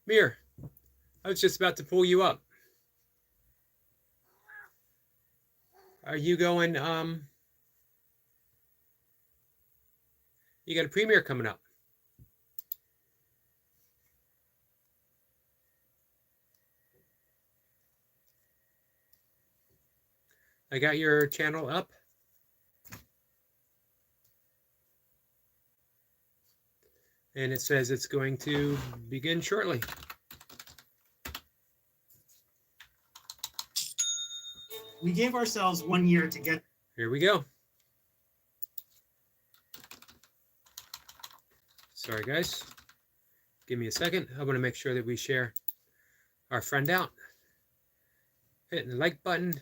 Mir, I was just about to pull you up. Are you going, you got a premiere coming up. I got your channel up. And it says it's going to begin shortly. We gave ourselves 1 year to get. Here we go. Sorry, guys. Give me a second. I want to make sure that we share our friend out. Hitting the like button.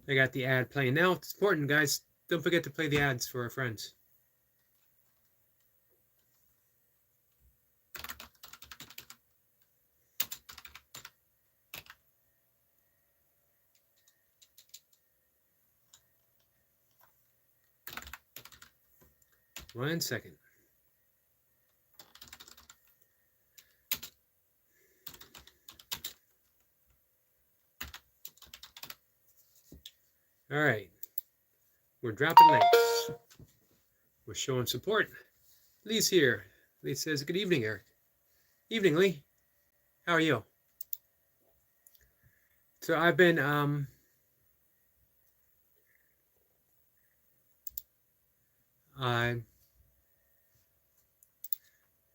I got the ad playing now. It's important, guys. Don't forget to play the ads for our friends. One second. All right. We're dropping links. We're showing support. Lee's here. Lee says, good evening, Eric. Evening, Lee. How are you? So I've been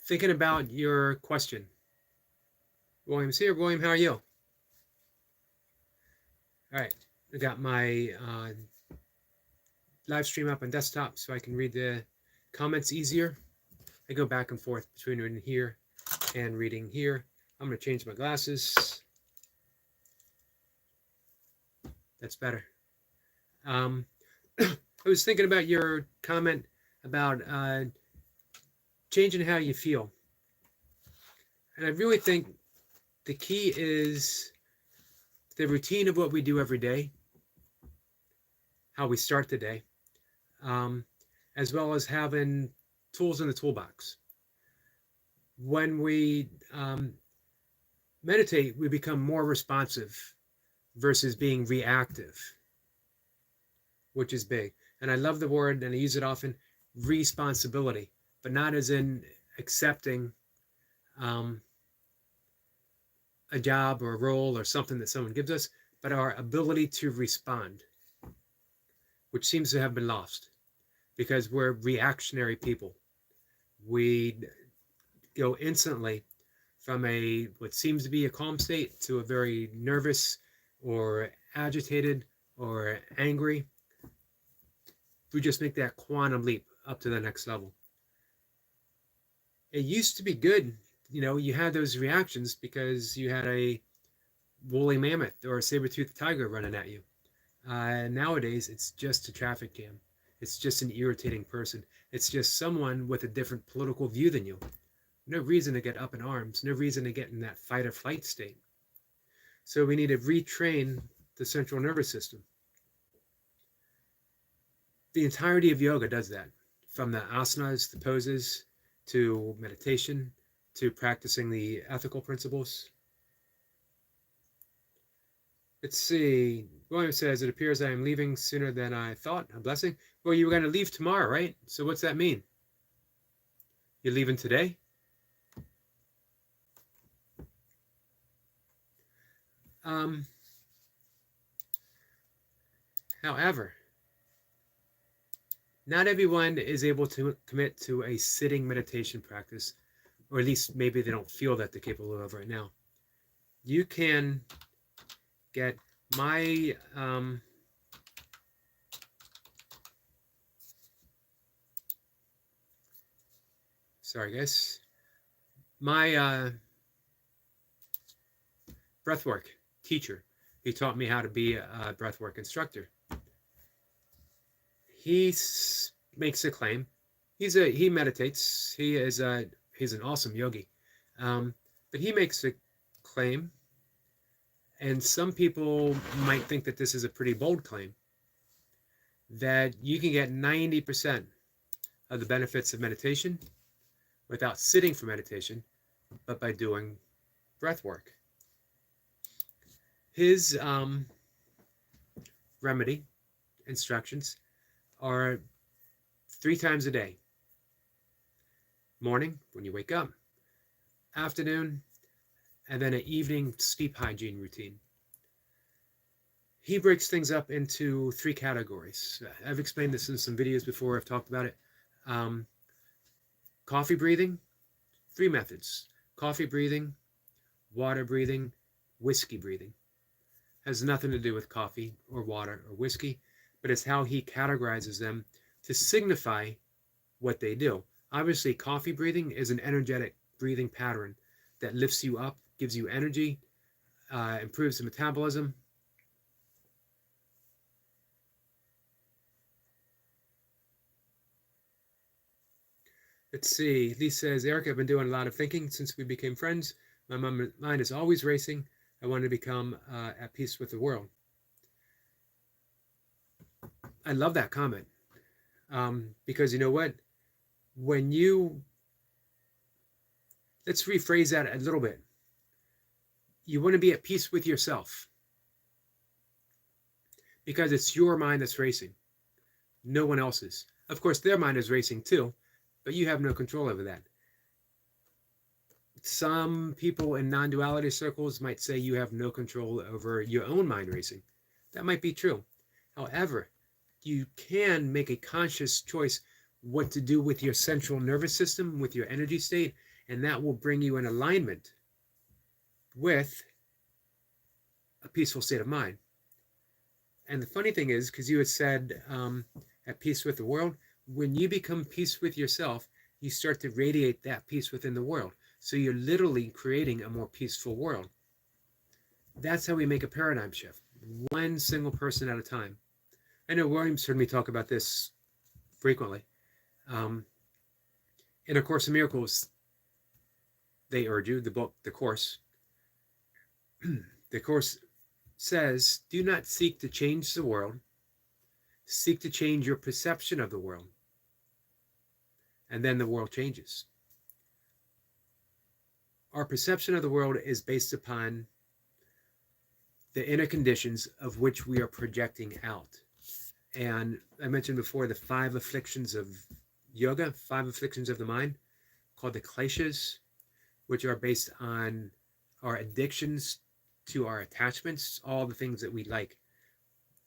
thinking about your question. William's here. William, how are you? All right. I got my live stream up on desktop so I can read the comments easier. I go back and forth between reading here and reading here. I'm going to change my glasses. That's better. I was thinking about your comment about changing how you feel. And I really think the key is the routine of what we do every day, how we start the day, as well as having tools in the toolbox. When we meditate, we become more responsive versus being reactive, which is big. And I love the word, and I use it often, responsibility, but not as in accepting a job or a role or something that someone gives us, but our ability to respond, which seems to have been lost because we're reactionary people. We go instantly from what seems to be a calm state to a very nervous or agitated or angry. We just make that quantum leap up to the next level. It used to be good. You had those reactions because you had a woolly mammoth or a saber-toothed tiger running at you. Nowadays, it's just a traffic jam. It's just an irritating person. It's just someone with a different political view than you. No reason to get up in arms. No reason to get in that fight or flight state. So we need to retrain the central nervous system. The entirety of yoga does that, from the asanas, the poses, to meditation, to practicing the ethical principles. Let's see. William says, it appears I am leaving sooner than I thought. A blessing. Well, you were going to leave tomorrow, right? So what's that mean? You're leaving today? However, not everyone is able to commit to a sitting meditation practice, or at least maybe they don't feel that they're capable of right now. You can get my sorry guys, my breathwork teacher. He taught me how to be a breathwork instructor. He makes a claim. He meditates. He's an awesome yogi, but he makes a claim, and some people might think that this is a pretty bold claim, that you can get 90% of the benefits of meditation without sitting for meditation, but by doing breath work. His remedy instructions are 3 times a day. Morning, when you wake up, afternoon, and then an evening sleep hygiene routine. He breaks things up into 3 categories. I've explained this in some videos before. I've talked about it. Coffee breathing, 3 methods. Coffee breathing, water breathing, whiskey breathing. Has nothing to do with coffee or water or whiskey, but it's how he categorizes them to signify what they do. Obviously, coffee breathing is an energetic breathing pattern that lifts you up, gives you energy, improves the metabolism. Let's see. Lee says, Eric, I've been doing a lot of thinking since we became friends. My mind is always racing. I want to become at peace with the world. I love that comment because you know what? When you, let's rephrase that a little bit. You want to be at peace with yourself because it's your mind that's racing, no one else's. Of course, their mind is racing too, but you have no control over that. Some people in non-duality circles might say you have no control over your own mind racing. That might be true. However, you can make a conscious choice what to do with your central nervous system, with your energy state, and that will bring you in alignment with a peaceful state of mind. And the funny thing is, because you had said at peace with the world, when you become peace with yourself, you start to radiate that peace within the world. So you're literally creating a more peaceful world. That's how we make a paradigm shift, one single person at a time. I know William's heard me talk about this frequently. In A Course in Miracles, they urge you, the book, the Course. The Course says, do not seek to change the world. Seek to change your perception of the world. And then the world changes. Our perception of the world is based upon the inner conditions of which we are projecting out. And I mentioned before the 5 afflictions of yoga, 5 afflictions of the mind, called the kleshas, which are based on our addictions to our attachments, all the things that we like.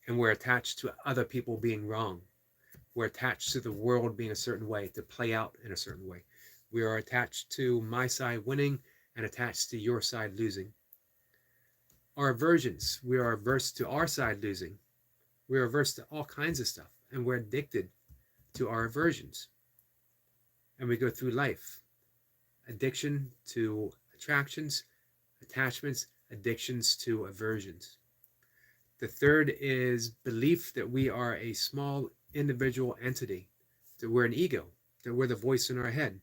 And we're attached to other people being wrong. We're attached to the world being a certain way, to play out in a certain way. We are attached to my side winning and attached to your side losing. Our aversions, we are averse to our side losing. We are averse to all kinds of stuff, and we're addicted to our aversions. And we go through life. Addiction to attractions, attachments, addictions to aversions. The third is belief that we are a small individual entity, that we're an ego, that we're the voice in our head.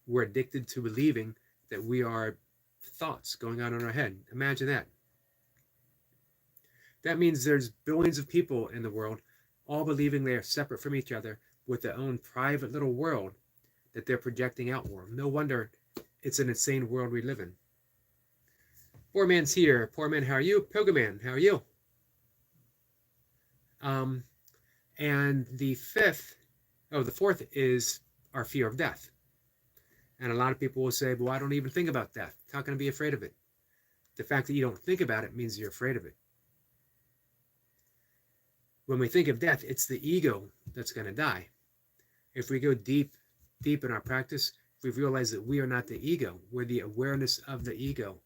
We're addicted to believing that we are thoughts going on in our head. Imagine that. That means there's billions of people in the world all believing they are separate from each other with their own private little world that they're projecting outward. No wonder it's an insane world we live in. Poor man's here. Poor man, how are you? Pilgrim man, how are you? And the fourth is our fear of death. And a lot of people will say, well, I don't even think about death. How can I be afraid of it? The fact that you don't think about it means you're afraid of it. When we think of death, it's the ego that's going to die. If we go deep in our practice, we realize that we are not the ego. We're the awareness of the ego.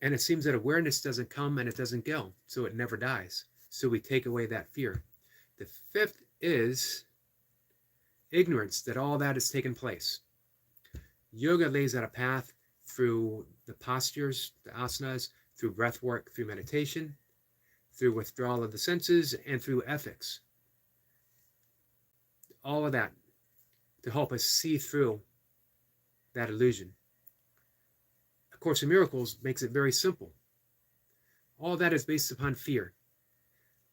And it seems that awareness doesn't come and it doesn't go, so it never dies. So we take away that fear. The 5th is ignorance that all that has taken place. Yoga lays out a path through the postures, the asanas, through breath work, through meditation, through withdrawal of the senses, and through ethics. All of that to help us see through that illusion. A Course in Miracles makes it very simple. All that is based upon fear.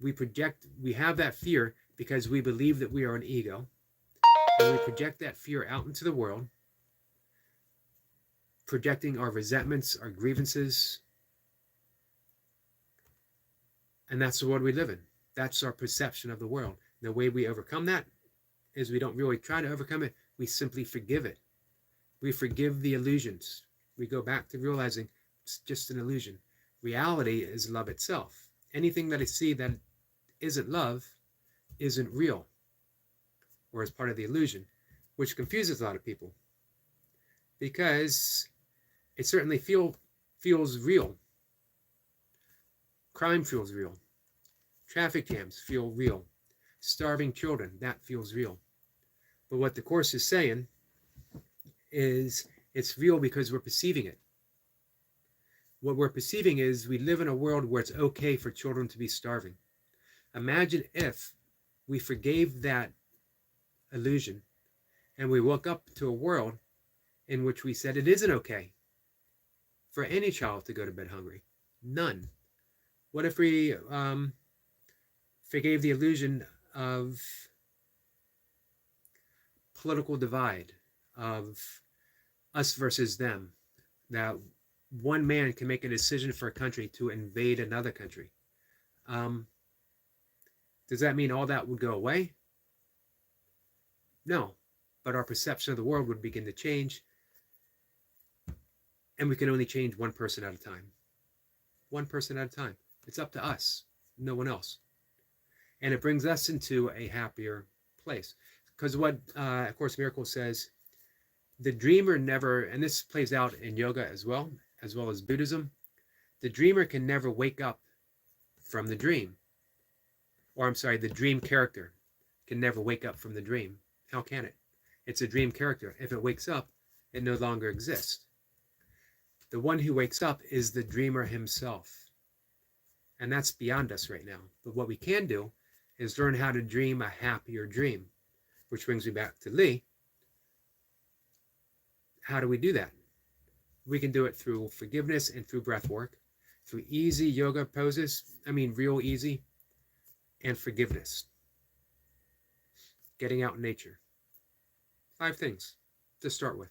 We have that fear because we believe that we are an ego, and we project that fear out into the world, projecting our resentments, our grievances, and that's the world we live in. That's our perception of the world. The way we overcome that is we don't really try to overcome it. We simply forgive it. We forgive the illusions. We go back to realizing it's just an illusion. Reality is love itself. Anything that I see that isn't love isn't real, or is part of the illusion, which confuses a lot of people, because it certainly feels real. Crime feels real. Traffic jams feel real. Starving children, that feels real. But what the Course is saying is it's real because we're perceiving it. What we're perceiving is we live in a world where it's okay for children to be starving. Imagine if we forgave that illusion and we woke up to a world in which we said it isn't okay for any child to go to bed hungry. None. What if we forgave the illusion of political divide, of us versus them, that one man can make a decision for a country to invade another country? Does that mean all that would go away? No, but our perception of the world would begin to change, and we can only change one person at a time. One person at a time. It's up to us, no one else. And it brings us into a happier place. Because what A Course in Miracles says, the dreamer never, and this plays out in yoga as well as Buddhism, the dreamer can never wake up from the dream. Or I'm sorry, the dream character can never wake up from the dream. How can it? It's a dream character. If it wakes up, it no longer exists. The one who wakes up is the dreamer himself. And that's beyond us right now. But what we can do is learn how to dream a happier dream, which brings me back to Lee. How do we do that? We can do it through forgiveness and through breath work, through easy yoga poses, real easy, and forgiveness. Getting out in nature. 5 things to start with.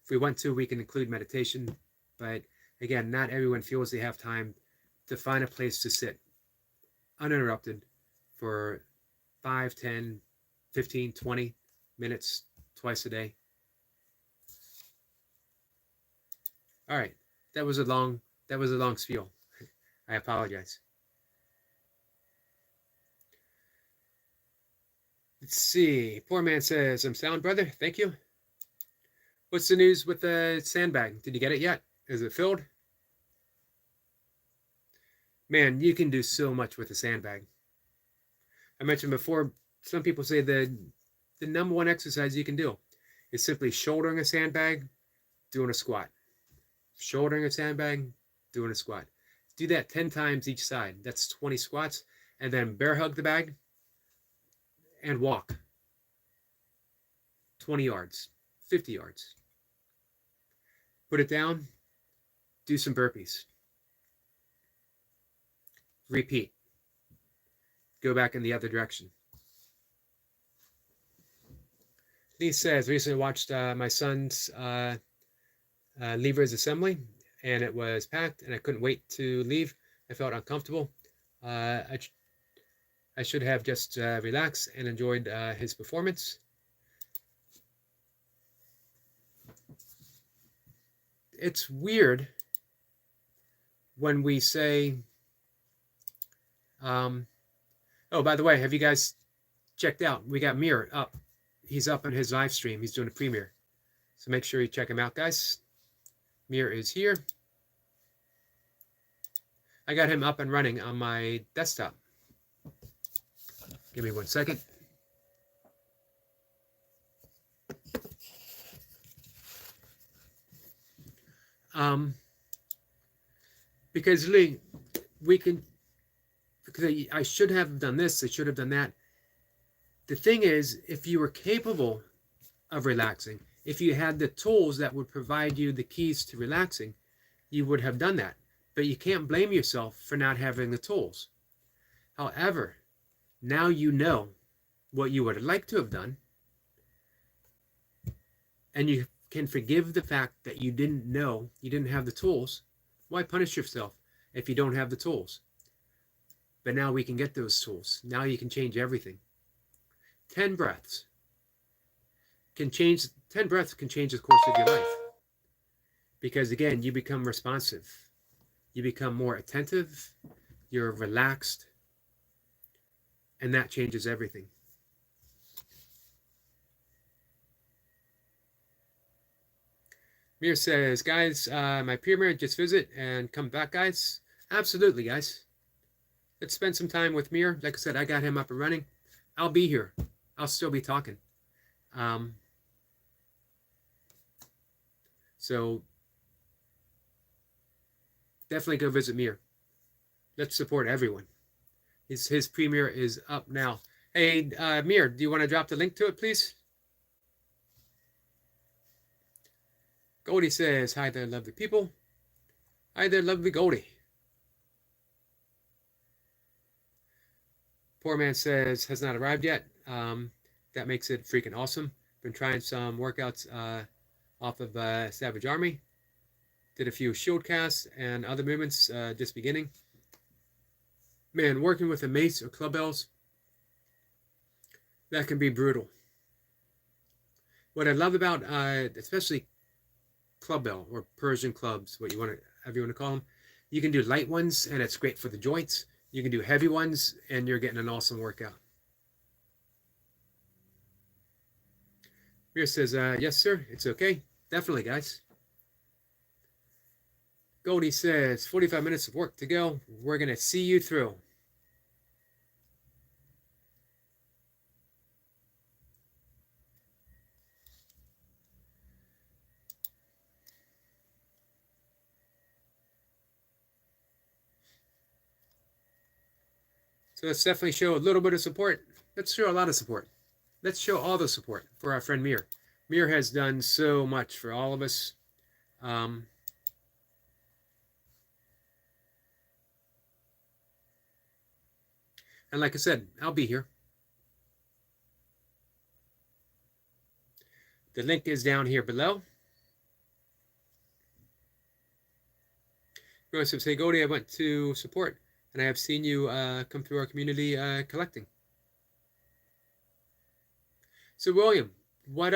If we want to, we can include meditation, but again, not everyone feels they have time to find a place to sit uninterrupted for 5, 10, 15, 20 minutes twice a day. All right, that was a long spiel. I apologize. Let's see. Poor man says, I'm sound, brother. Thank you. What's the news with the sandbag? Did you get it yet? Is it filled? Man, you can do so much with a sandbag. I mentioned before, some people say the number one exercise you can do is simply shouldering a sandbag, doing a squat. Shouldering a sandbag, doing a squat. Do that 10 times each side. That's 20 squats. And then bear hug the bag and walk 20 yards, 50 yards. Put it down, do some burpees. Repeat. Go back in the other direction. Lee says, recently watched my son's leavers assembly, and it was packed, and I couldn't wait to leave. I felt uncomfortable. I should have just relaxed and enjoyed his performance. It's weird when we say, oh, by the way, have you guys checked out? We got Mir up. He's up on his live stream. He's doing a premiere. So make sure you check him out, guys. Mir is here. I got him up and running on my desktop. Give me 1 second. Because Lee, because I should have done this, I should have done that. The thing is, if you were capable of relaxing, if you had the tools that would provide you the keys to relaxing, you would have done that. But you can't blame yourself for not having the tools. However, Now you know what you would like to have done, and you can forgive the fact that you didn't know, you didn't have the tools. Why punish yourself if you don't have the tools? But now we can get those tools. Now you can change everything. 10 breaths can change 10 breaths can change the course of your life. Because again, you become responsive. You become more attentive, you're relaxed, and that changes everything. Mir says, guys, my premier just visit and come back, guys. Absolutely, guys. Let's spend some time with Mir. Like I said, I got him up and running. I'll be here. I'll still be talking. So definitely go visit Mir. Let's support everyone. His premiere is up now. Hey, Mir, do you want to drop the link to it, please? Goldie says, hi there, lovely people. Hi there, lovely Goldie. Poor man says, has not arrived yet. That makes it freaking awesome. Been trying some workouts off of Savage Army. Did a few shield casts and other movements just beginning. Man, working with a mace or clubbells, that can be brutal. What I love about especially clubbell or Persian clubs, however you want to call them, you can do light ones and it's great for the joints. You can do heavy ones and you're getting an awesome workout. Mir says, yes, sir, it's okay. Definitely, guys. Goldie says, 45 minutes of work to go. We're going to see you through. So let's definitely show a little bit of support. Let's show a lot of support. Let's show all the support for our friend Mir. Mir has done so much for all of us. And like I said, I'll be here. The link is down here below. Joseph say, Goldie, I went to support, and I have seen you come through our community collecting. So William, what's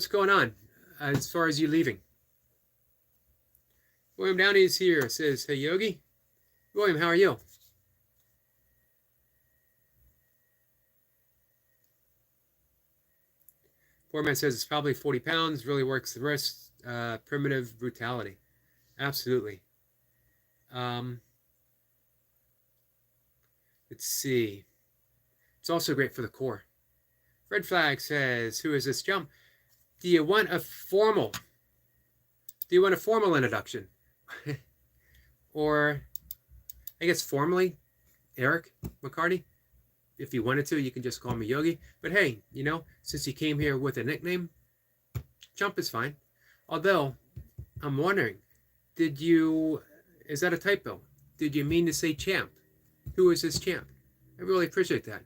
going on as far as you leaving? William Downey is here. Says, hey Yogi. William, how are you? Poor man says it's probably 40 pounds. Really works the wrist. Primitive brutality. Absolutely. Let's see. It's also great for the core. Red Flag says, who is this jump? Do you want a formal introduction? Or, I guess formally, Eric McCarty? If you wanted to, you can just call me Yogi. But hey, since you came here with a nickname, Jump is fine. Although, I'm wondering, is that a typo? Did you mean to say champ? Who is this champ? I really appreciate that.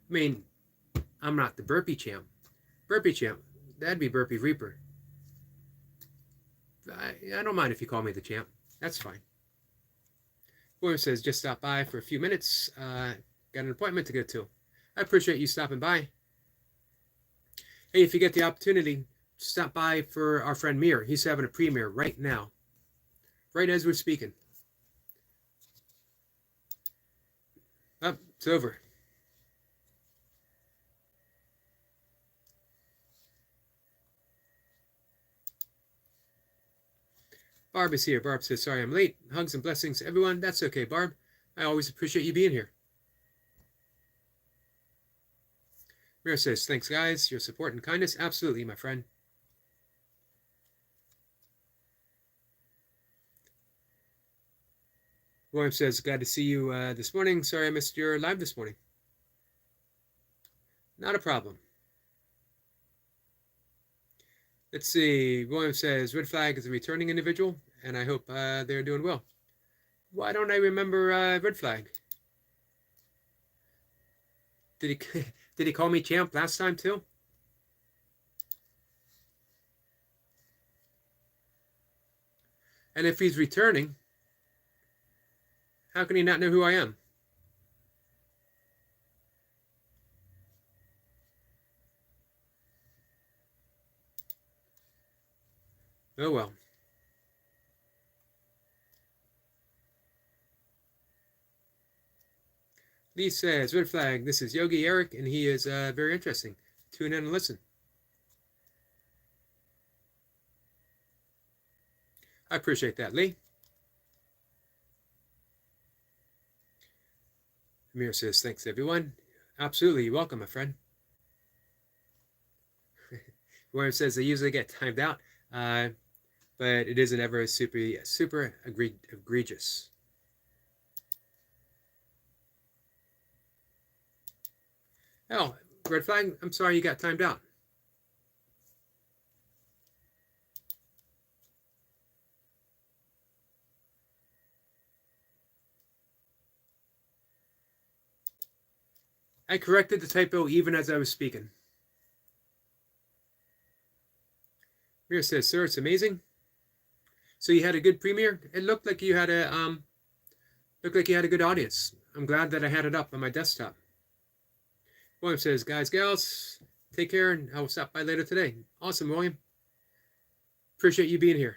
I mean, I'm not the burpee champ. Burpee champ, that'd be Burpee Reaper. I don't mind if you call me the champ. That's fine. William says, just stop by for a few minutes. Got an appointment to go to. I appreciate you stopping by. Hey, if you get the opportunity, stop by for our friend Mir. He's having a premiere right now. Right as we're speaking. Oh, it's over. Barb is here. Barb says, sorry I'm late. Hugs and blessings, everyone. That's okay, Barb. I always appreciate you being here. Mir says, thanks, guys. Your support and kindness. Absolutely, my friend. William says, glad to see you this morning. Sorry I missed your live this morning. Not a problem. Let's see. William says, Red Flag is a returning individual, and I hope they're doing well. Why don't I remember Red Flag? Did he did he call me champ last time too? And if he's returning, how can he not know who I am? Oh well. Lee says, Red Flag, this is Yogi Eric, and he is very interesting. Tune in and listen. I appreciate that, Lee. Amir says, thanks, everyone. Absolutely, you're welcome, my friend. Where it says they usually get timed out, but it isn't ever super egregious. Oh, Red Flag, I'm sorry you got timed out. I corrected the typo even as I was speaking. Mir says, sir, it's amazing. So you had a good premiere? It looked like you had a good audience. I'm glad that I had it up on my desktop. William says, guys, gals, take care, and I will stop by later today. Awesome, William. Appreciate you being here.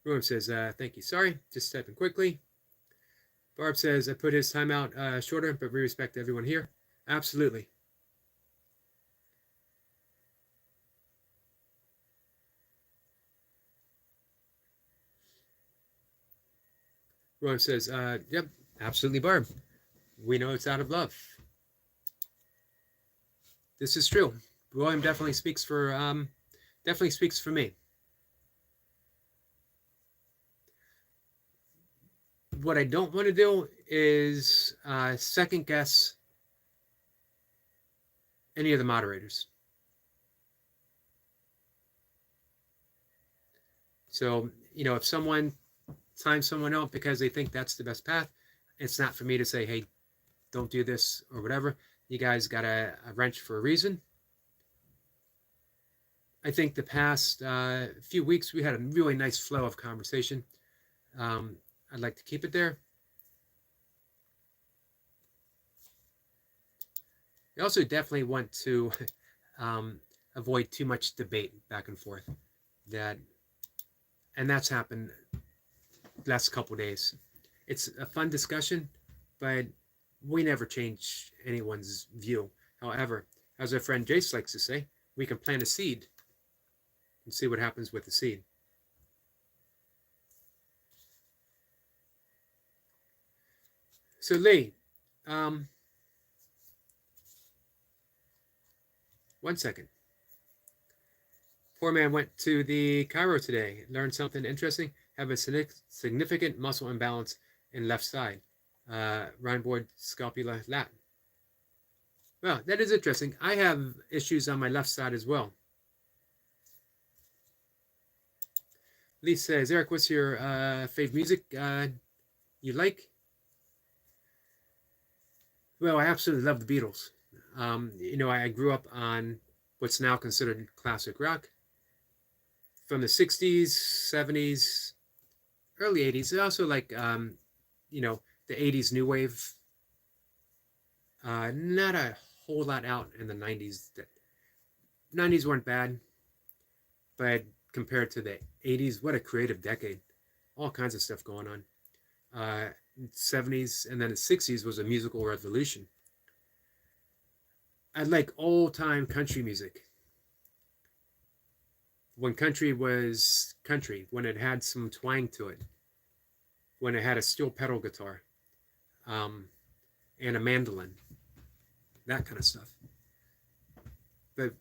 William says, thank you. Sorry, just stepping quickly. Barb says, I put his time out shorter, but we respect everyone here. Absolutely. William says, yep, absolutely, Barb. We know it's out of love. This is true. William definitely speaks for me. What I don't want to do is second guess any of the moderators. So, if someone signs someone out because they think that's the best path, it's not for me to say, hey, don't do this or whatever. You guys got a wrench for a reason. I think the past few weeks we had a really nice flow of conversation. I'd like to keep it there. I also definitely want to avoid too much debate back and forth. And that's happened the last couple of days. It's a fun discussion, but we never change anyone's view. However, as our friend Jace likes to say, we can plant a seed and see what happens with the seed. So Lee, 1 second. Poor man went to the Cairo today, learned something interesting, have a significant muscle imbalance in left side, rhomboid scapula lat. Well, that is interesting. I have issues on my left side as well. Lee says, Eric, what's your fave music you like? Well, I absolutely love the Beatles. I grew up on what's now considered classic rock from the 60s, 70s, early 80s. I also like, the 80s new wave. Not a whole lot out in the 90s. The 90s weren't bad, but compared to the 80s, what a creative decade. All kinds of stuff going on. 70s and then the 60s was a musical revolution. I like old-time country music. When country was country, when it had some twang to it, when it had a steel pedal guitar, and a mandolin, that kind of stuff. But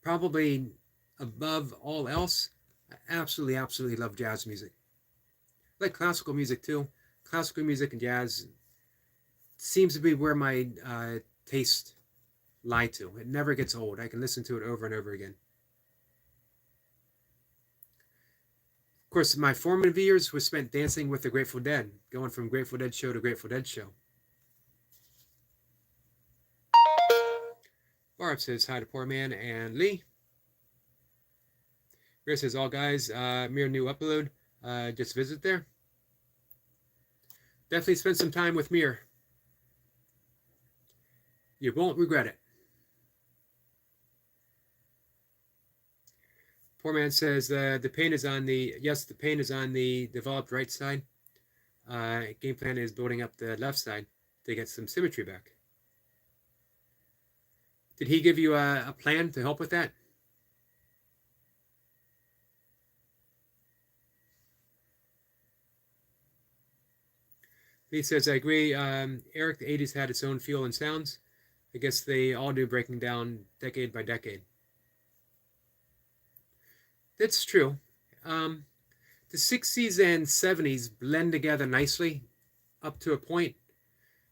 probably above all else, I absolutely love jazz music. I like classical music too. Classical music and jazz seems to be where my taste lie to. It never gets old. I can listen to it over and over again. Of course, my formative years was spent dancing with the Grateful Dead, going from Grateful Dead show to Grateful Dead show. Barb says hi to Poor Man and Lee. Greer says, all guys, mere new upload. Just visit there. Definitely spend some time with Mir. You won't regret it. Poor Man says the pain is on the, yes, the pain is on the developed right side. Game plan is building up the left side to get some symmetry back. Did he give you a plan to help with that? Lee says, I agree. Eric, the 80s had its own feel and sounds. I guess they all do, breaking down decade by decade. That's true. The 60s and 70s blend together nicely up to a point,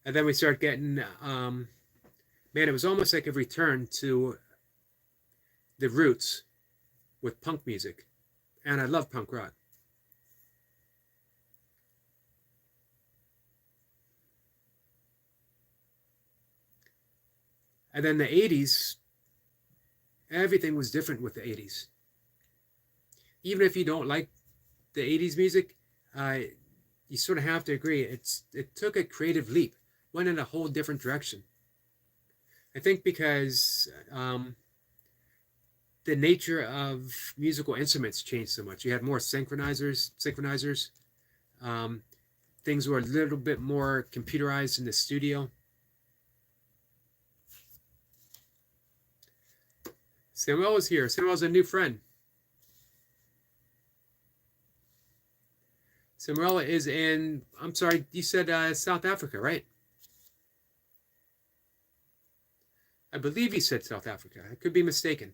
and then we start getting, man, it was almost like a return to the roots with punk music, and I love punk rock. And then the 80s, everything was different with the 80s. Even if you don't like the 80s music, you sort of have to agree it took a creative leap, went in a whole different direction. I think because the nature of musical instruments changed so much. You had more synchronizers. Things were a little bit more computerized in the studio. Samuel is here. Samuel's a new friend. Samuel is in, I'm sorry, you said South Africa, right? I believe you said South Africa. I could be mistaken.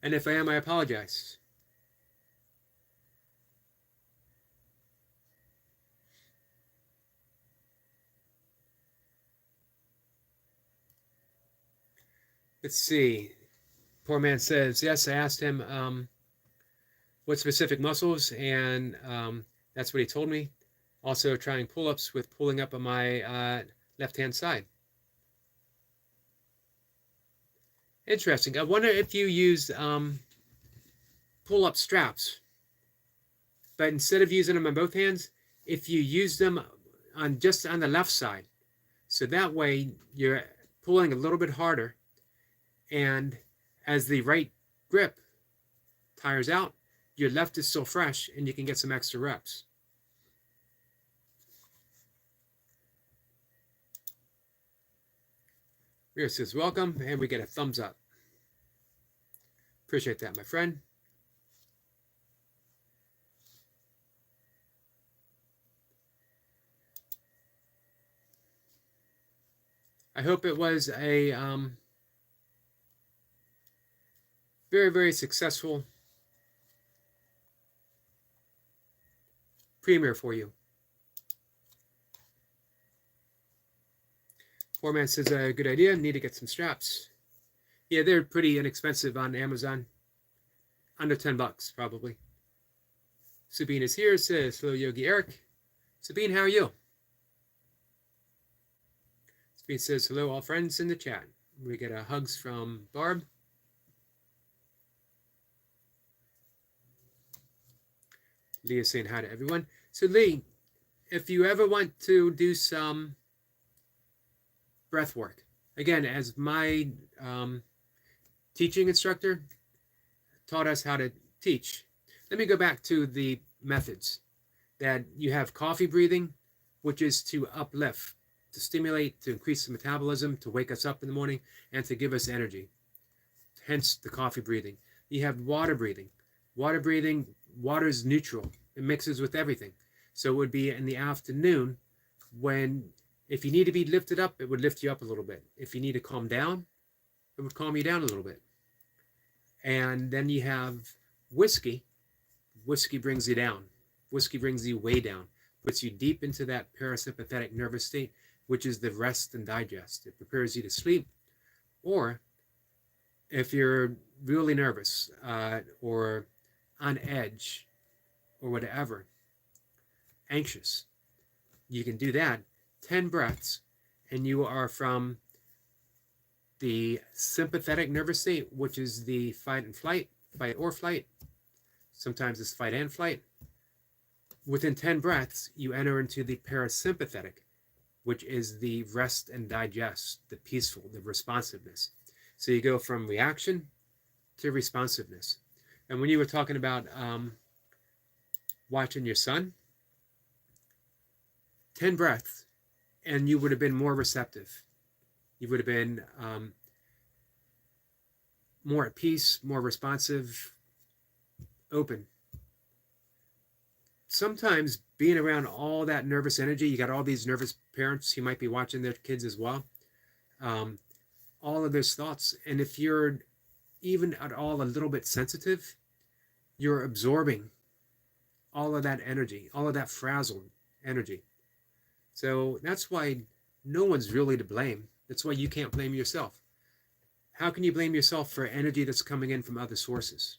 And if I am, I apologize. Let's see. Poor Man says, yes, I asked him what specific muscles, and that's what he told me. Also trying pull-ups with pulling up on my left-hand side. Interesting. I wonder if you used pull-up straps, but instead of using them on both hands, if you use them on just on the left side, so that way you're pulling a little bit harder, and as the right grip tires out, your left is still fresh, and you can get some extra reps. Rhea says, welcome, and we get a thumbs up. Appreciate that, my friend. I hope it was a very, very successful premiere for you. Poor Man says, a good idea. Need to get some straps. Yeah, they're pretty inexpensive on Amazon. Under $10, probably. Sabine is here. Says, hello, Yogi Eric. Sabine, how are you? Sabine says, hello, all friends in the chat. We get hugs from Barb. Lee is saying hi to everyone. So Lee, if you ever want to do some breath work, again, as my teaching instructor taught us how to teach, let me go back to the methods that you have. Coffee breathing, which is to uplift, to stimulate, to increase the metabolism, to wake us up in the morning, and to give us energy. Hence the coffee breathing. You have water breathing. Water breathing, water is neutral. It mixes with everything. So it would be in the afternoon when, if you need to be lifted up, it would lift you up a little bit. If you need to calm down, it would calm you down a little bit. And then you have whiskey. Whiskey brings you down. Whiskey brings you way down, puts you deep into that parasympathetic nervous state, which is the rest and digest. It prepares you to sleep. Or if you're really nervous or on edge or whatever, anxious, you can do that 10 breaths, and you are from the sympathetic nervous state, which is the fight and flight, fight or flight. Sometimes it's fight and flight. Within 10 breaths, you enter into the parasympathetic, which is the rest and digest, the peaceful, the responsiveness. So you go from reaction to responsiveness. And when you were talking about watching your son, 10 breaths, and you would have been more receptive. You would have been more at peace, more responsive, open. Sometimes being around all that nervous energy, you got all these nervous parents who might be watching their kids as well. All of those thoughts. And if you're even at all a little bit sensitive, you're absorbing all of that energy, all of that frazzled energy. So that's why no one's really to blame. That's why you can't blame yourself. How can you blame yourself for energy that's coming in from other sources?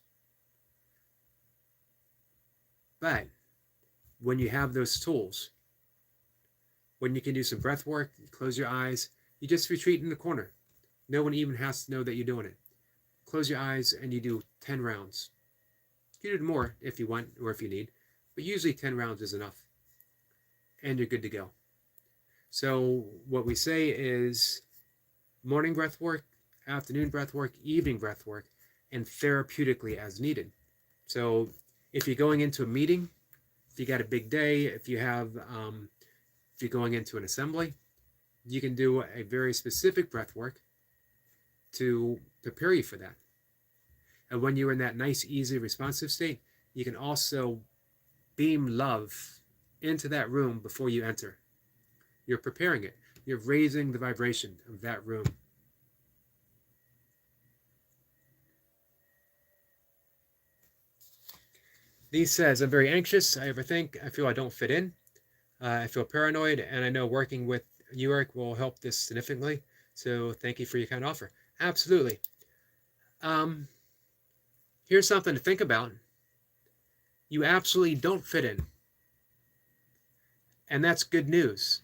But when you have those tools, when you can do some breath work, you close your eyes, you just retreat in the corner. No one even has to know that you're doing it. Close your eyes and you do 10 rounds. You do more if you want or if you need, but usually 10 rounds is enough. And you're good to go. So what we say is morning breath work, afternoon breath work, evening breath work, and therapeutically as needed. So if you're going into a meeting, if you got a big day, if you're going into an assembly, you can do a very specific breath work to prepare you for that. And when you're in that nice, easy, responsive state, you can also beam love into that room before you enter. You're preparing it. You're raising the vibration of that room. Lee says, I'm very anxious. I overthink. I feel I don't fit in. I feel paranoid, and I know working with you, Eric, will help this significantly. So thank you for your kind offer. Absolutely. Here's something to think about. You absolutely don't fit in. And that's good news.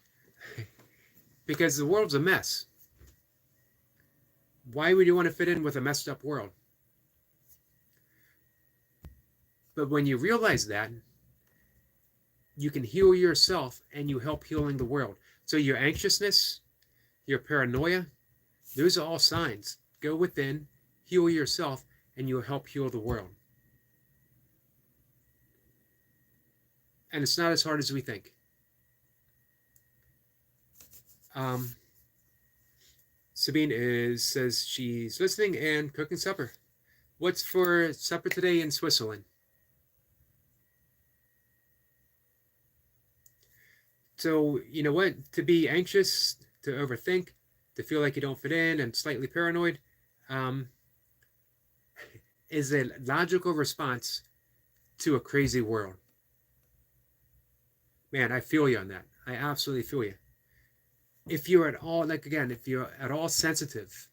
Because the world's a mess. Why would you want to fit in with a messed up world? But when you realize that, you can heal yourself and you help healing the world. So your anxiousness, your paranoia, those are all signs. Go within, heal yourself, and you'll help heal the world. And it's not as hard as we think. Sabine says she's listening and cooking supper. What's for supper today in Switzerland? So, you know what? To be anxious, to overthink, to feel like you don't fit in and slightly paranoid is a logical response to a crazy world. Man, I feel you on that. I absolutely feel you. If you're at all, like again, if you're at all sensitive,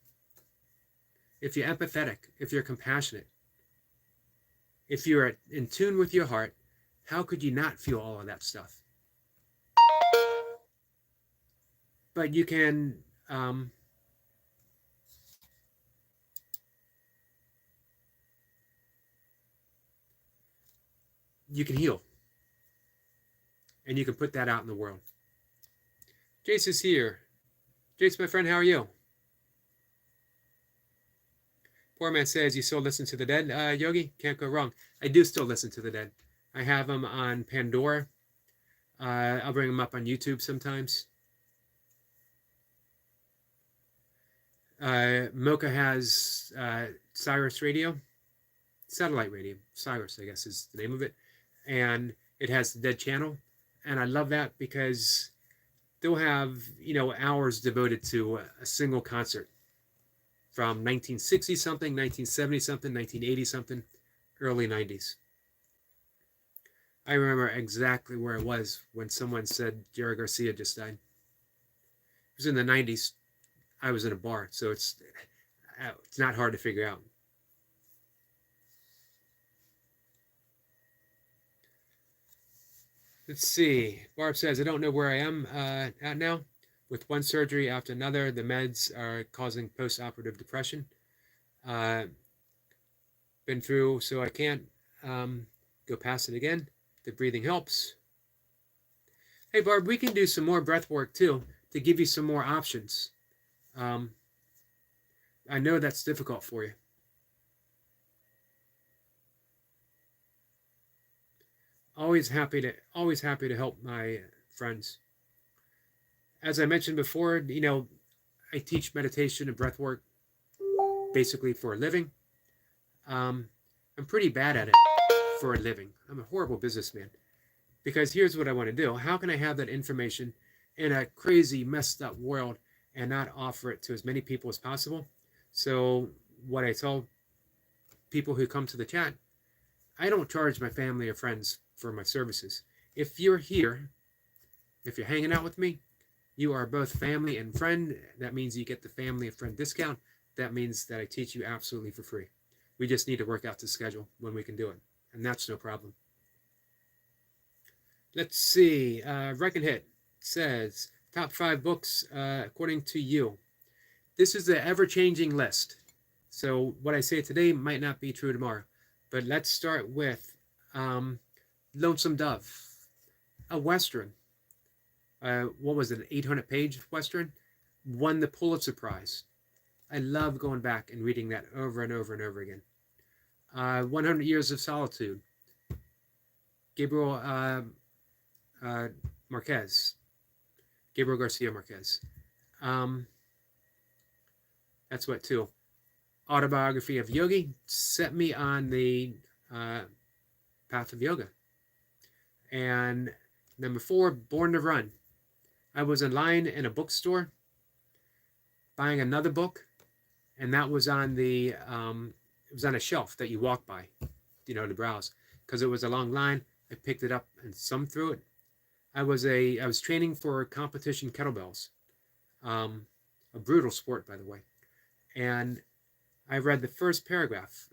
if you're empathetic, if you're compassionate, if you're in tune with your heart, how could you not feel all of that stuff? But you can heal. And you can put that out in the world. Jace is here. Jace, my friend, how are you? Poor man says you still listen to the Dead. Yogi, can't go wrong. I do still listen to the Dead. I have them on Pandora. I'll bring them up on YouTube sometimes. Mocha has Cyrus Radio, satellite radio. Cyrus, I guess, is the name of it. And it has the Dead channel. And I love that because they'll have, hours devoted to a single concert from 1960 something, 1970 something, 1980 something, early 90s. I remember exactly where I was when someone said Jerry Garcia just died. It was in the 90s. I was in a bar, so it's not hard to figure out. Let's see. Barb says, I don't know where I am at now. With one surgery after another, the meds are causing post-operative depression. Been through, so I can't go past it again. The breathing helps. Hey, Barb, we can do some more breath work too to give you some more options. I know that's difficult for you. Always happy to help my friends. As I mentioned before, I teach meditation and breath work basically for a living. I'm pretty bad at it for a living. I'm a horrible businessman. Because here's what I want to do. How can I have that information in a crazy, messed up world and not offer it to as many people as possible? So what I tell people who come to the chat, I don't charge my family or friends for my services. If you're here, if you're hanging out with me, you are both family and friend. That means you get the family and friend discount. That means that I teach you absolutely for free. We just need to work out the schedule when we can do it. And that's no problem. Let's see. Reckon Hit says, top 5 books according to you. This is the ever-changing list. So what I say today might not be true tomorrow. But let's start with Lonesome Dove, a Western. What was it, an 800-page Western? Won the Pulitzer Prize. I love going back and reading that over and over and over again. 100 Years of Solitude. Gabriel Garcia Marquez. That's what, too. Autobiography of Yogi set me on the path of yoga. And number 4, Born to Run. I was in line in a bookstore buying another book, and that was on the it was on a shelf that you walk by, to browse. Because it was a long line, I picked it up and thumbed through it. I was training for competition kettlebells, a brutal sport, by the way, and I read the first paragraph,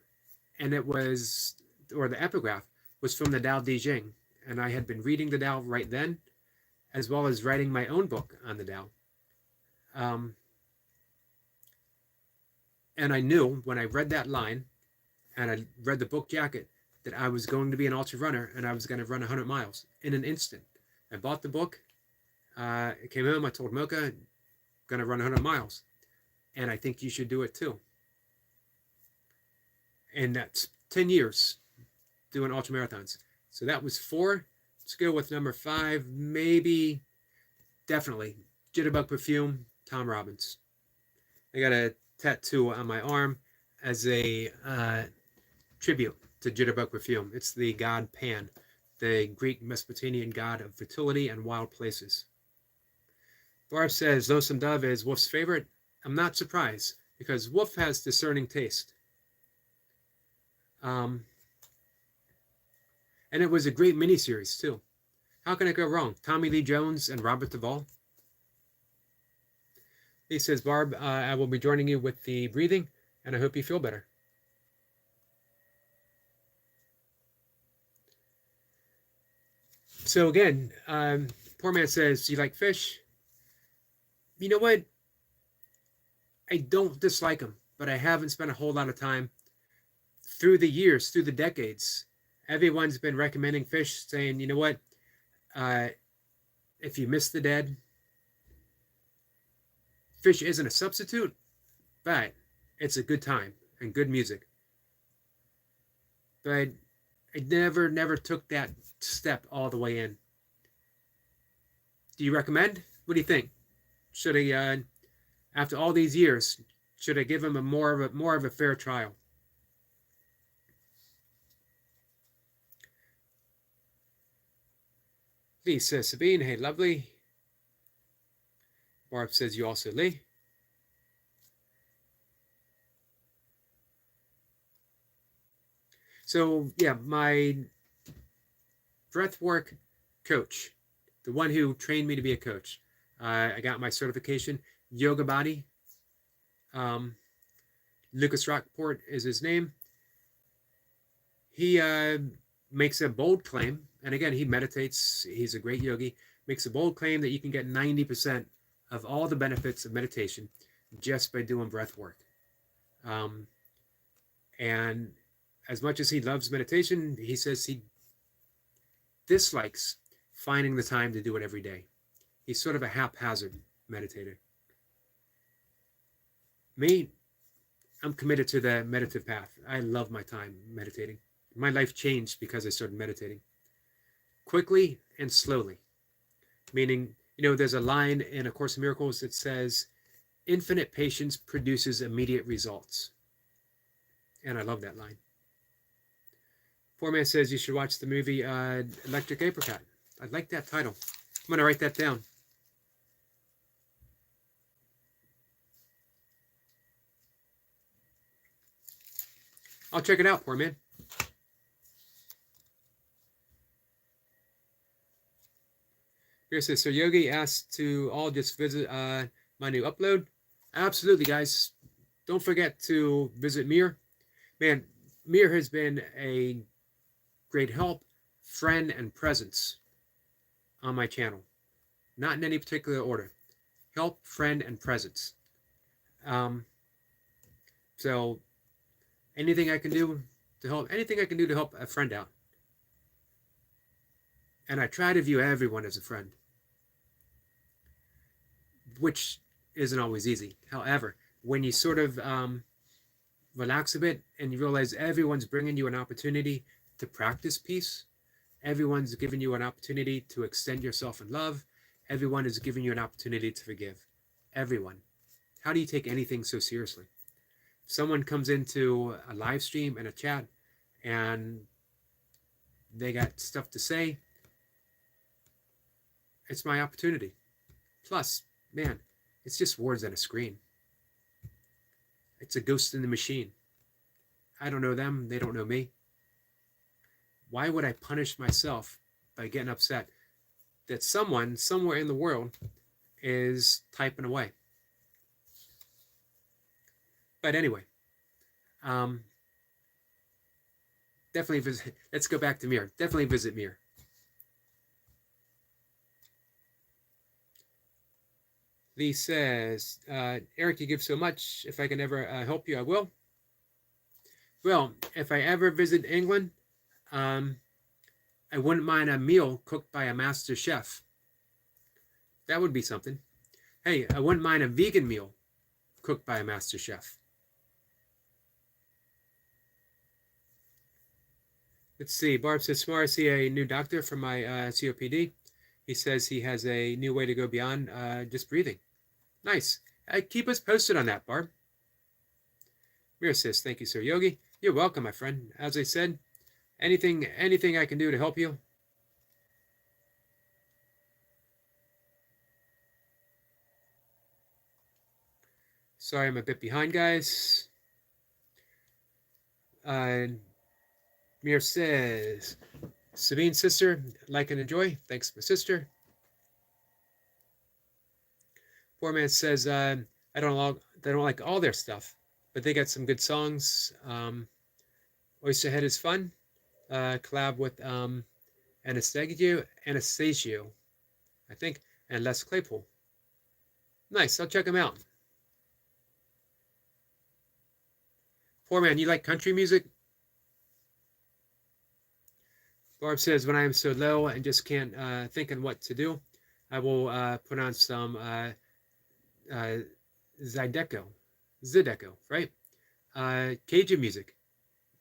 and the epigraph was from the Tao Te Ching, and I had been reading the Tao right then, as well as writing my own book on the Tao. And I knew when I read that line, and I read the book jacket, that I was going to be an ultra runner, and I was going to run 100 miles in an instant. I bought the book. I came home. I told Mocha, I'm going to run 100 miles, and I think you should do it too. And that's 10 years doing ultra marathons. So that was 4. Let's go with number 5, maybe, definitely, Jitterbug Perfume, Tom Robbins. I got a tattoo on my arm as a tribute to Jitterbug Perfume. It's the god Pan, the Greek Mesopotamian god of fertility and wild places. Barb says Lonesome Dove is Wolf's favorite. I'm not surprised, because Wolf has discerning taste. And it was a great miniseries, too. How can I go wrong? Tommy Lee Jones and Robert Duvall. He says, Barb, I will be joining you with the breathing, and I hope you feel better. So again, poor man says, do you like fish? You know what? I don't dislike them, but I haven't spent a whole lot of time through the years, through the decades. Everyone's been recommending fish, saying, you know what? If you miss the dead, fish isn't a substitute, but it's a good time and good music. But I never took that step all the way in. Do you recommend? What do you think? Should I, after all these years, should I give him more of a fair trial? Lee says, Sabine, hey, lovely. Barb says, you also, Lee. So, yeah, my breathwork coach, the one who trained me to be a coach, I got my certification, Yoga Body. Lucas Rockport is his name. He makes a bold claim, and again, he meditates. He's a great yogi. Makes a bold claim that you can get 90% of all the benefits of meditation just by doing breath work. And as much as he loves meditation, he says he dislikes finding the time to do it every day. He's sort of a haphazard meditator. Me, I'm committed to the meditative path. I love my time meditating. My life changed because I started meditating. Quickly and slowly. Meaning, there's a line in A Course in Miracles that says, infinite patience produces immediate results. And I love that line. Poor Man says you should watch the movie Electric Apricot. I like that title. I'm going to write that down. I'll check it out, Poor Man. Here it says, so Yogi asked to all just visit my new upload. Absolutely, guys. Don't forget to visit Mir. Man, Mir has been a great help, friend, and presence on my channel. Not in any particular order. Help, friend, and presence. So anything I can do to help a friend out. And I try to view everyone as a friend, which isn't always easy. However, when you sort of relax a bit and you realize everyone's bringing you an opportunity to practice peace, everyone's giving you an opportunity to extend yourself in love, everyone is giving you an opportunity to forgive. Everyone. How do you take anything so seriously? Someone comes into a live stream and a chat and they got stuff to say, it's my opportunity. Plus, man, it's just words on a screen. It's a ghost in the machine. I don't know them. They don't know me. Why would I punish myself by getting upset that someone somewhere in the world is typing away? But anyway, definitely visit. Let's go back to Mir. Definitely visit Mir. Lee says, Eric, you give so much. If I can ever help you, I will. Well, if I ever visit England, I wouldn't mind a meal cooked by a master chef. That would be something. Hey, I wouldn't mind a vegan meal cooked by a master chef. Let's see. Barb says, tomorrow I see a new doctor for my COPD. He says he has a new way to go beyond just breathing. Nice. Keep us posted on that, Barb. Mira says, thank you, Sir Yogi. You're welcome, my friend. As I said, anything I can do to help you. Sorry, I'm a bit behind, guys. Mir says, Sabine's sister, like and enjoy. Thanks, my sister. Poor Man says, I don't like all their stuff, but they got some good songs. Oysterhead is fun. Collab with Anastasio, I think, and Les Claypool. Nice. I'll check them out. Poor Man, you like country music? Barb says, when I am so low and just can't think on what to do, I will put on some Zydeco, right? Cajun music.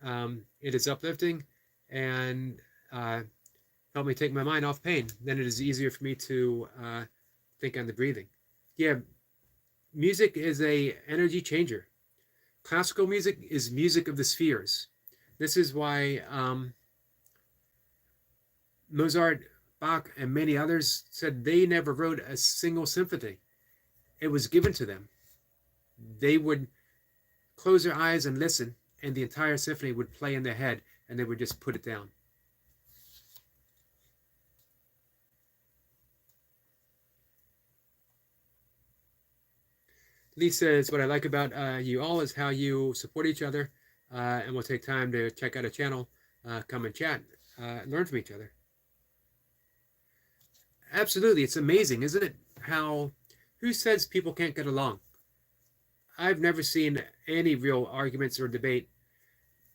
It is uplifting and help me take my mind off pain. Then it is easier for me to think on the breathing. Yeah, music is a energy changer. Classical music is music of the spheres. This is why Mozart, Bach, and many others said they never wrote a single symphony. It was given to them. They would close their eyes and listen, and the entire symphony would play in their head, and they would just put it down. Lee says, what I like about you all is how you support each other, and will take time to check out a channel, come and chat, learn from each other. Absolutely. It's amazing, isn't it? How, who says people can't get along? I've never seen any real arguments or debate.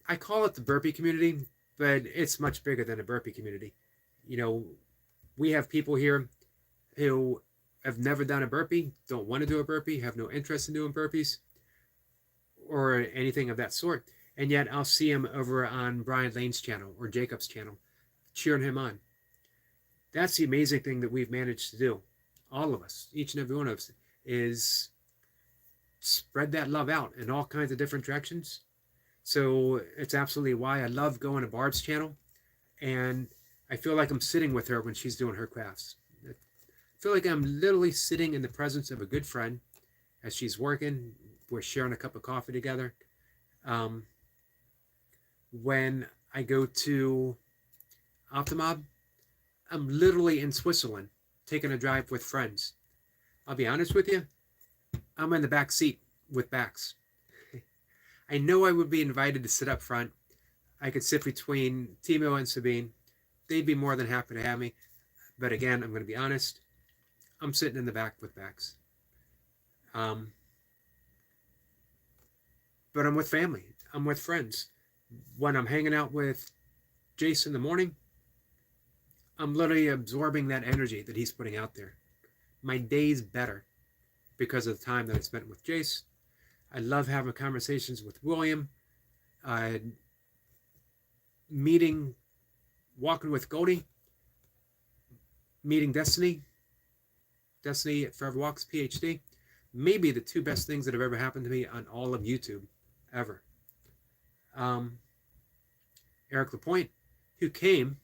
I call it the burpee community, but it's much bigger than a burpee community. You know, we have people here who have never done a burpee, don't want to do a burpee, have no interest in doing burpees or anything of that sort. And yet I'll see him over on Brian Lane's channel or Jacob's channel, cheering him on. That's the amazing thing that we've managed to do. All of us, each and every one of us, is spread that love out in all kinds of different directions. So it's absolutely why I love going to Barb's channel. And I feel like I'm sitting with her when she's doing her crafts. I feel like I'm literally sitting in the presence of a good friend as she's working. We're sharing a cup of coffee together. When I go to Optimob, I'm literally in Switzerland taking a drive with friends. I'll be honest with you, I'm in the back seat with backs. I know I would be invited to sit up front. I could sit between Timo and Sabine. They'd be more than happy to have me. But again, I'm going to be honest, I'm sitting in the back with backs. But I'm with family. I'm with friends. When I'm hanging out with Jace in the morning, I'm literally absorbing that energy that he's putting out there. My day's better because of the time that I spent with Jace. I love having conversations with William, walking with Goldie, meeting Destiny at Forever Walks, PhD. Maybe the two best things that have ever happened to me on all of YouTube, ever. Eric Lapointe, who came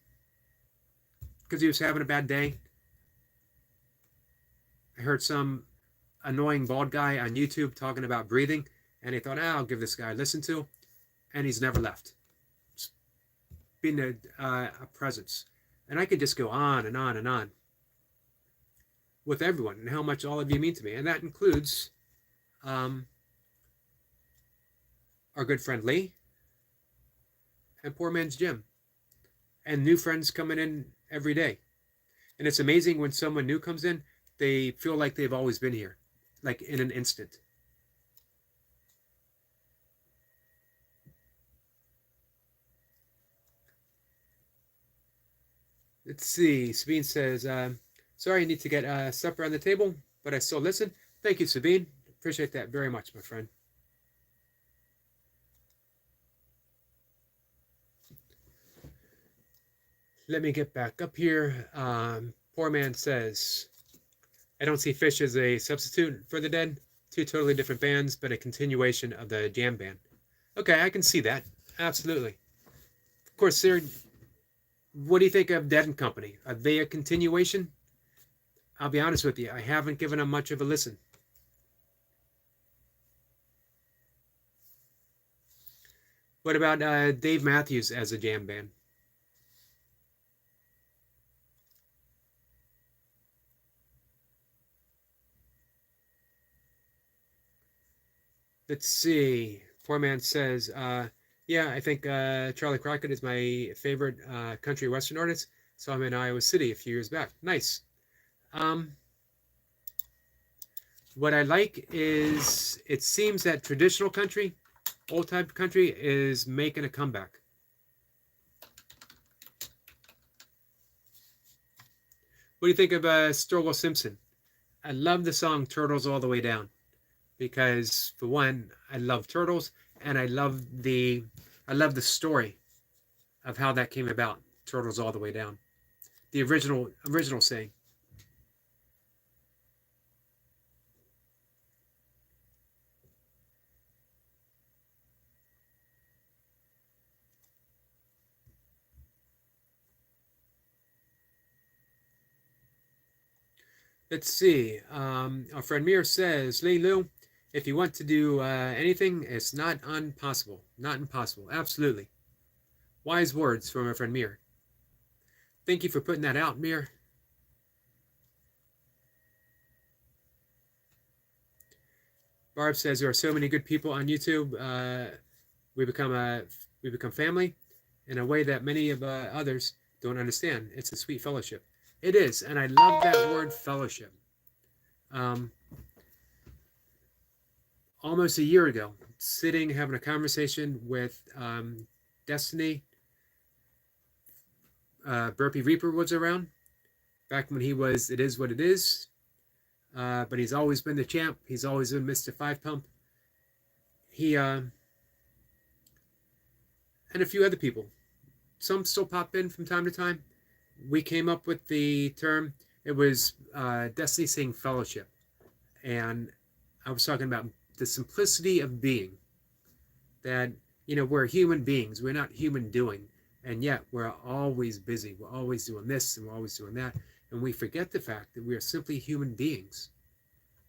because he was having a bad day. I heard some annoying bald guy on YouTube talking about breathing, and he thought, I'll give this guy a listen to, and he's never left. It's been a presence. And I could just go on and on and on with everyone and how much all of you mean to me. And that includes our good friend Lee and Poor Man's Jim, and new friends coming in every day. And it's amazing when someone new comes in, they feel like they've always been here, like in an instant. Let's see. Sabine says, sorry, I need to get supper on the table, but I still listen. Thank you, Sabine. Appreciate that very much, my friend. Let me get back up here. Poor Man says, I don't see Fish as a substitute for the Dead. Two totally different bands, but a continuation of the jam band. Okay, I can see that. Absolutely. Of course, what do you think of Dead and Company? Are they a continuation? I'll be honest with you, I haven't given them much of a listen. What about Dave Matthews as a jam band? Let's see. Poor Man says, yeah, I think Charlie Crockett is my favorite country western artist. Saw him in Iowa City a few years back. Nice. What I like is it seems that traditional country, old type country, is making a comeback. What do you think of Sturgill Simpson? I love the song Turtles All the Way Down because, for one, I love turtles, and I love the story of how that came about. Turtles All the Way Down, the original saying. Let's see. Our friend Mir says, Lee Lou, if you want to do anything, it's not impossible. Not impossible. Absolutely. Wise words from our friend Mir. Thank you for putting that out, Mir. Barb says there are so many good people on YouTube. We become family in a way that many of others don't understand. It's a sweet fellowship. It is, and I love that word, fellowship. Um, Almost a year ago, sitting having a conversation with Destiny. Burpee Reaper was around back when he was It Is What It Is, but he's always been the champ. He's always been Mr. Five Pump. He and a few other people. Some still pop in from time to time. We came up with the term. It was Destiny saying fellowship, and I was talking about the simplicity of being. That we're human beings. We're not human doing, and yet we're always busy. We're always doing this and we're always doing that, and we forget the fact that we are simply human beings.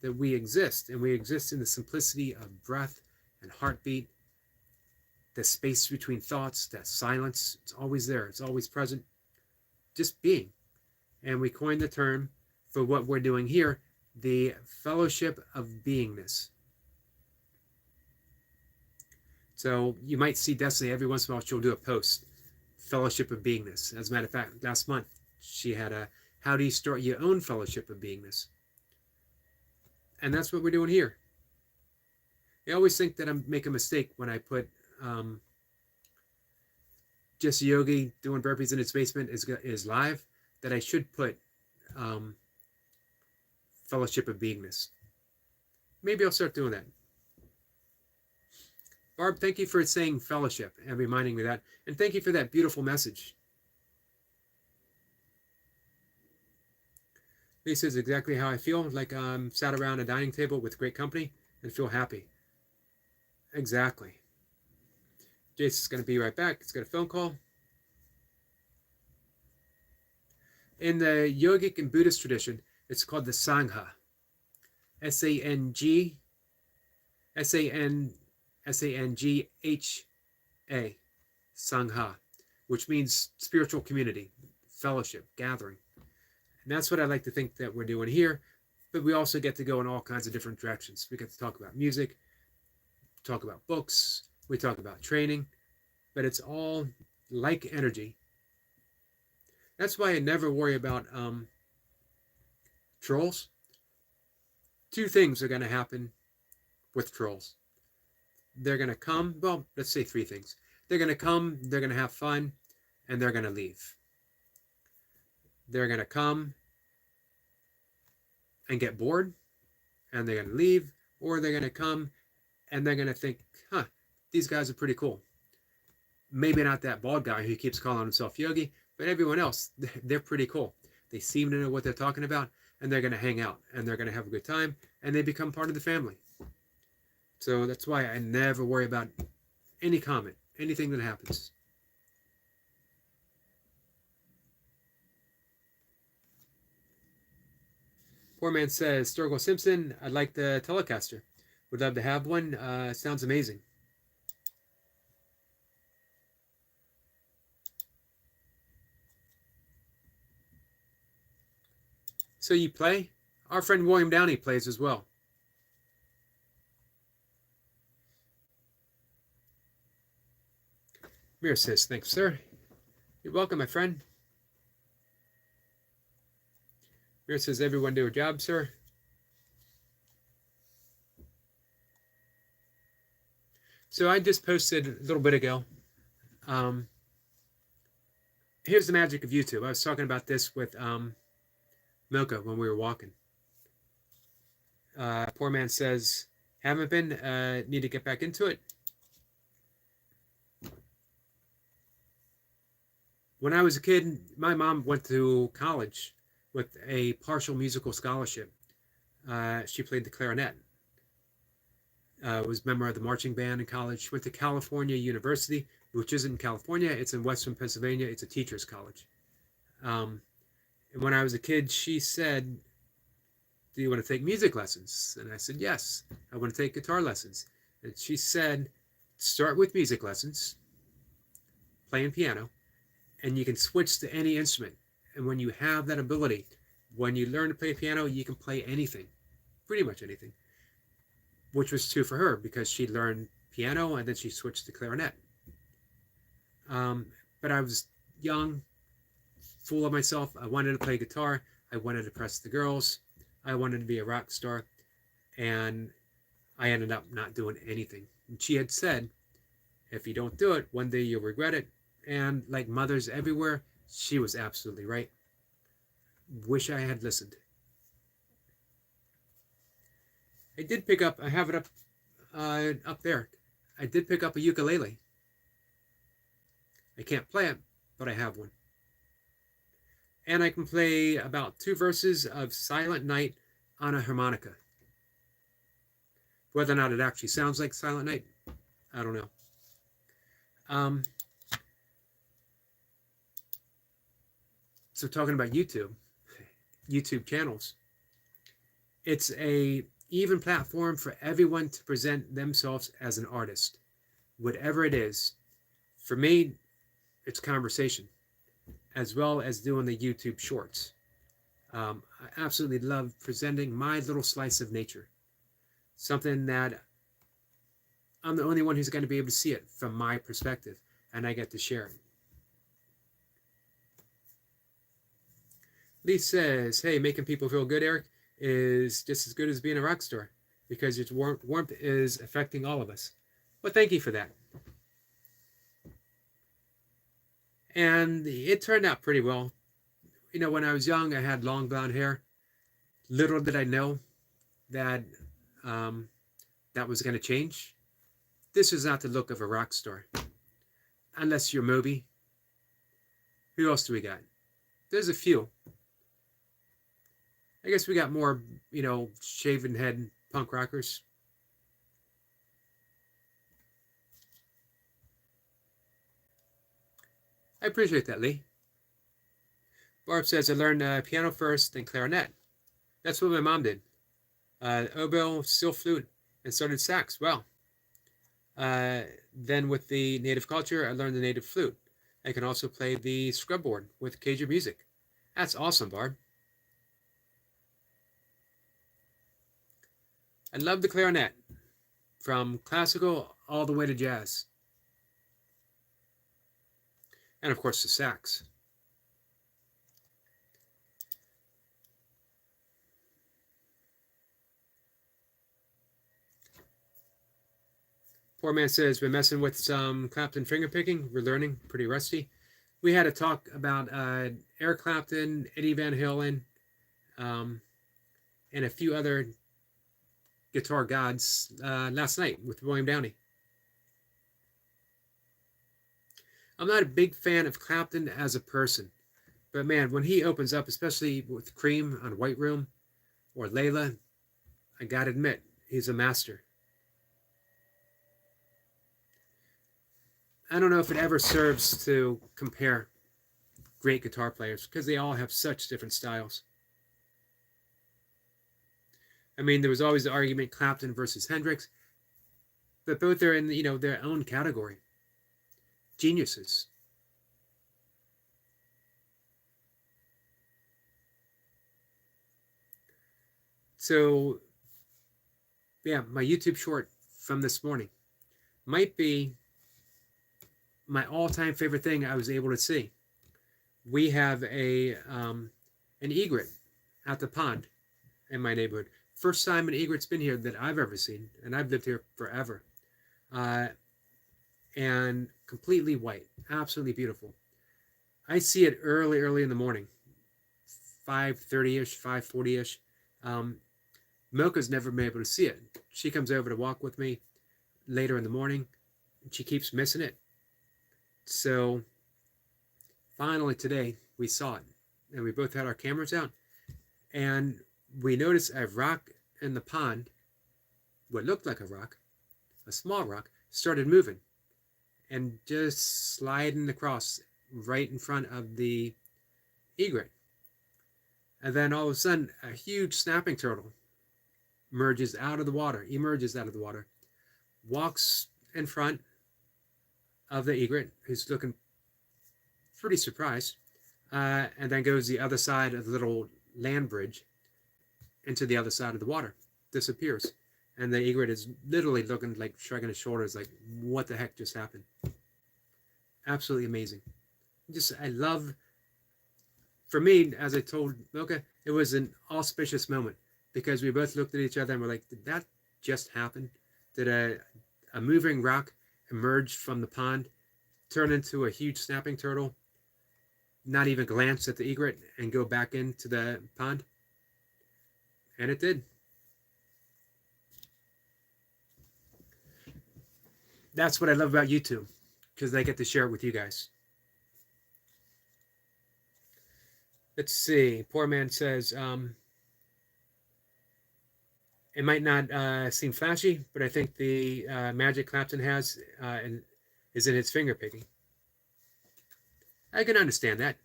That we exist, and we exist in the simplicity of breath and heartbeat. The space between thoughts, that silence, it's always there. It's always present. Just being. And we coined the term for what we're doing here, the fellowship of beingness. So you might see Destiny every once in a while, she'll do a post, fellowship of beingness. As a matter of fact, last month she had a, how do you start your own fellowship of beingness? And that's what we're doing here. I always think that I make a mistake when I put just Yogi doing burpees in his basement is live, that I should put fellowship of beingness. Maybe I'll start doing that. Barb, thank you for saying fellowship and reminding me that. And thank you for that beautiful message. Lisa is exactly how I feel, like I'm sat around a dining table with great company and feel happy. Exactly. Jason's going to be right back. He's got a phone call. In the yogic and Buddhist tradition, it's called the Sangha. S-A-N-G-H-A. Sangha, which means spiritual community, fellowship, gathering. And that's what I like to think that we're doing here. But we also get to go in all kinds of different directions. We get to talk about music, talk about books, we talk about training, but it's all like energy. That's why I never worry about trolls. Two things are going to happen with trolls. They're going to come, well, let's say three things. They're going to come, they're going to have fun, and they're going to leave. They're going to come and get bored, and they're going to leave, or they're going to come and they're going to think, these guys are pretty cool. Maybe not that bald guy who keeps calling himself Yogi, but everyone else, they're pretty cool. They seem to know what they're talking about, and they're going to hang out, and they're going to have a good time, and they become part of the family. So that's why I never worry about any comment, anything that happens. Poor man says, Sturgill Simpson, I'd like the Telecaster. Would love to have one. Sounds amazing. So you play? Our friend William Downey plays as well. Mir says, thanks, sir. You're welcome, my friend. Mir says, everyone do a job, sir. So I just posted a little bit ago. Here's the magic of YouTube. I was talking about this with Milka when we were walking. Poor man says, haven't been, need to get back into it. When I was a kid, my mom went to college with a partial musical scholarship. She played the clarinet. Was a member of the marching band in college. Went to California University, which isn't in California. It's in Western Pennsylvania. It's a teacher's college. And when I was a kid, she said, do you want to take music lessons? And I said, yes, I want to take guitar lessons. And she said, start with music lessons, playing piano, and you can switch to any instrument. And when you have that ability, when you learn to play piano, you can play anything, pretty much anything, which was true for her because she learned piano and then she switched to clarinet. But I was young, fool of myself. I wanted to play guitar. I wanted to impress the girls. I wanted to be a rock star. And I ended up not doing anything. And she had said, if you don't do it, one day you'll regret it. And like mothers everywhere, she was absolutely right. Wish I had listened. I did pick up, I have it up there. I did pick up a ukulele. I can't play it, but I have one. And I can play about 2 verses of Silent Night on a harmonica. Whether or not it actually sounds like Silent Night, I don't know. So talking about YouTube channels, it's a even platform for everyone to present themselves as an artist, whatever it is. For me, it's conversation, as well as doing the YouTube shorts. I absolutely love presenting my little slice of nature, something that I'm the only one who's going to be able to see it from my perspective, and I get to share it. Lee says, hey, making people feel good, Eric, is just as good as being a rock star, because its warmth is affecting all of us. Well, thank you for that. And it turned out pretty well. You know, when I was young, I had long blonde hair. Little did I know that that was going to change. This is not the look of a rock star. Unless you're Moby. Who else do we got? There's a few. I guess we got more, you know, shaven head punk rockers. I appreciate that, Lee. Barb says, I learned piano first, then clarinet. That's what my mom did. Oboe, steel flute, and started sax. Wow. Then with the native culture, I learned the native flute. I can also play the scrubboard with Cajun music. That's awesome, Barb. I love the clarinet, from classical all the way to jazz. And of course the sax. Poor man says, we're messing with some Clapton fingerpicking. We're learning, pretty rusty. We had a talk about Eric Clapton, Eddie Van Halen, and a few other guitar gods last night with William Downey. I'm not a big fan of Clapton as a person, but man, when he opens up, especially with Cream on White Room or Layla, I gotta admit, he's a master. I don't know if it ever serves to compare great guitar players because they all have such different styles. I mean, there was always the argument Clapton versus Hendrix, but both are in, you know, their own category. Geniuses. So, yeah, my YouTube short from this morning might be my all-time favorite thing I was able to see. We have an egret at the pond in my neighborhood. First time an egret's been here that I've ever seen, and I've lived here forever. And completely white, absolutely beautiful. I see it early in the morning, 5:30ish, 5:40ish. Mocha's never been able to see it. She comes over to walk with me later in the morning, and she keeps missing it. So finally today we saw it, and we both had our cameras out, and we noticed a rock in the pond, what looked like a rock, a small rock, started moving and just sliding across right in front of the egret. And then all of a sudden, a huge snapping turtle emerges out of the water, walks in front of the egret, who's looking pretty surprised, and then goes the other side of the little land bridge into the other side of the water, disappears. And the egret is literally looking, like shrugging his shoulders, like, what the heck just happened? Absolutely amazing. I love for me, as I told Milka, it was an auspicious moment because we both looked at each other and were like, did that just happen? Did a moving rock emerge from the pond, turn into a huge snapping turtle, not even glance at the egret, and go back into the pond? And it did. That's what I love about YouTube, because I get to share it with you guys. Let's see. Poor man says, it might not seem flashy, but I think the magic Clapton has is in his finger picking. I can understand that.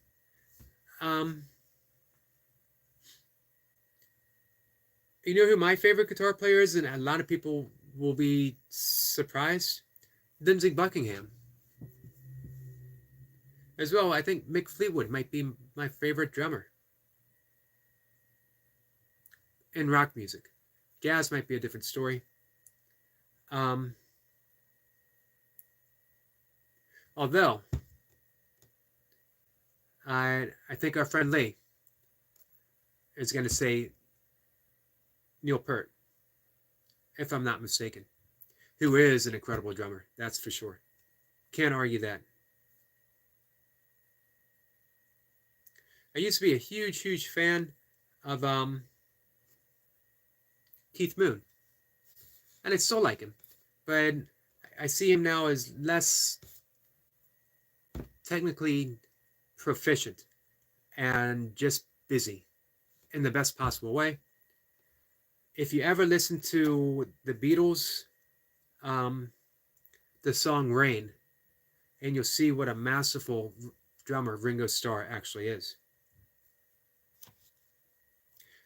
You know who my favorite guitar player is, and a lot of people will be surprised? Lindsey Buckingham. As well, I think Mick Fleetwood might be my favorite drummer in rock music. Jazz might be a different story. Although, I think our friend Lee is going to say Neil Peart, if I'm not mistaken, who is an incredible drummer, that's for sure. Can't argue that. I used to be a huge fan of Keith Moon, and I still like him, but I see him now as less technically proficient and just busy in the best possible way. If you ever listen to the Beatles, the song Rain, and you'll see what a masterful drummer Ringo Starr actually is.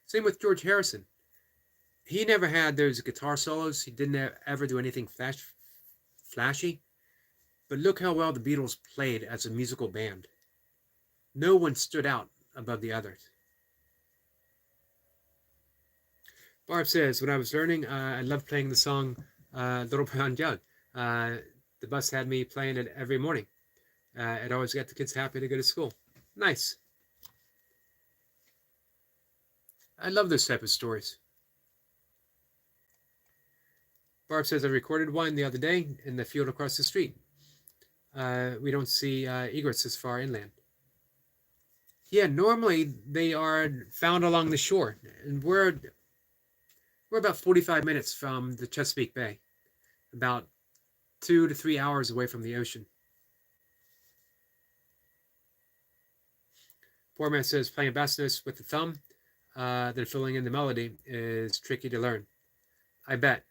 Same with George Harrison. He never had those guitar solos. He didn't ever do anything flashy. But look how well the Beatles played as a musical band. No one stood out above the others. Barb says, when I was learning, I loved playing the song Little Brown Jug. The bus had me playing it every morning. It always got the kids happy to go to school. Nice. I love those type of stories. Barb says, I recorded one the other day in the field across the street. We don't see egrets this far inland. Yeah, normally they are found along the shore. And we're about 45 minutes from the Chesapeake Bay. About 2 to 3 hours away from the ocean. Poor man says, playing bass notes with the thumb, then filling in the melody is tricky to learn. I bet.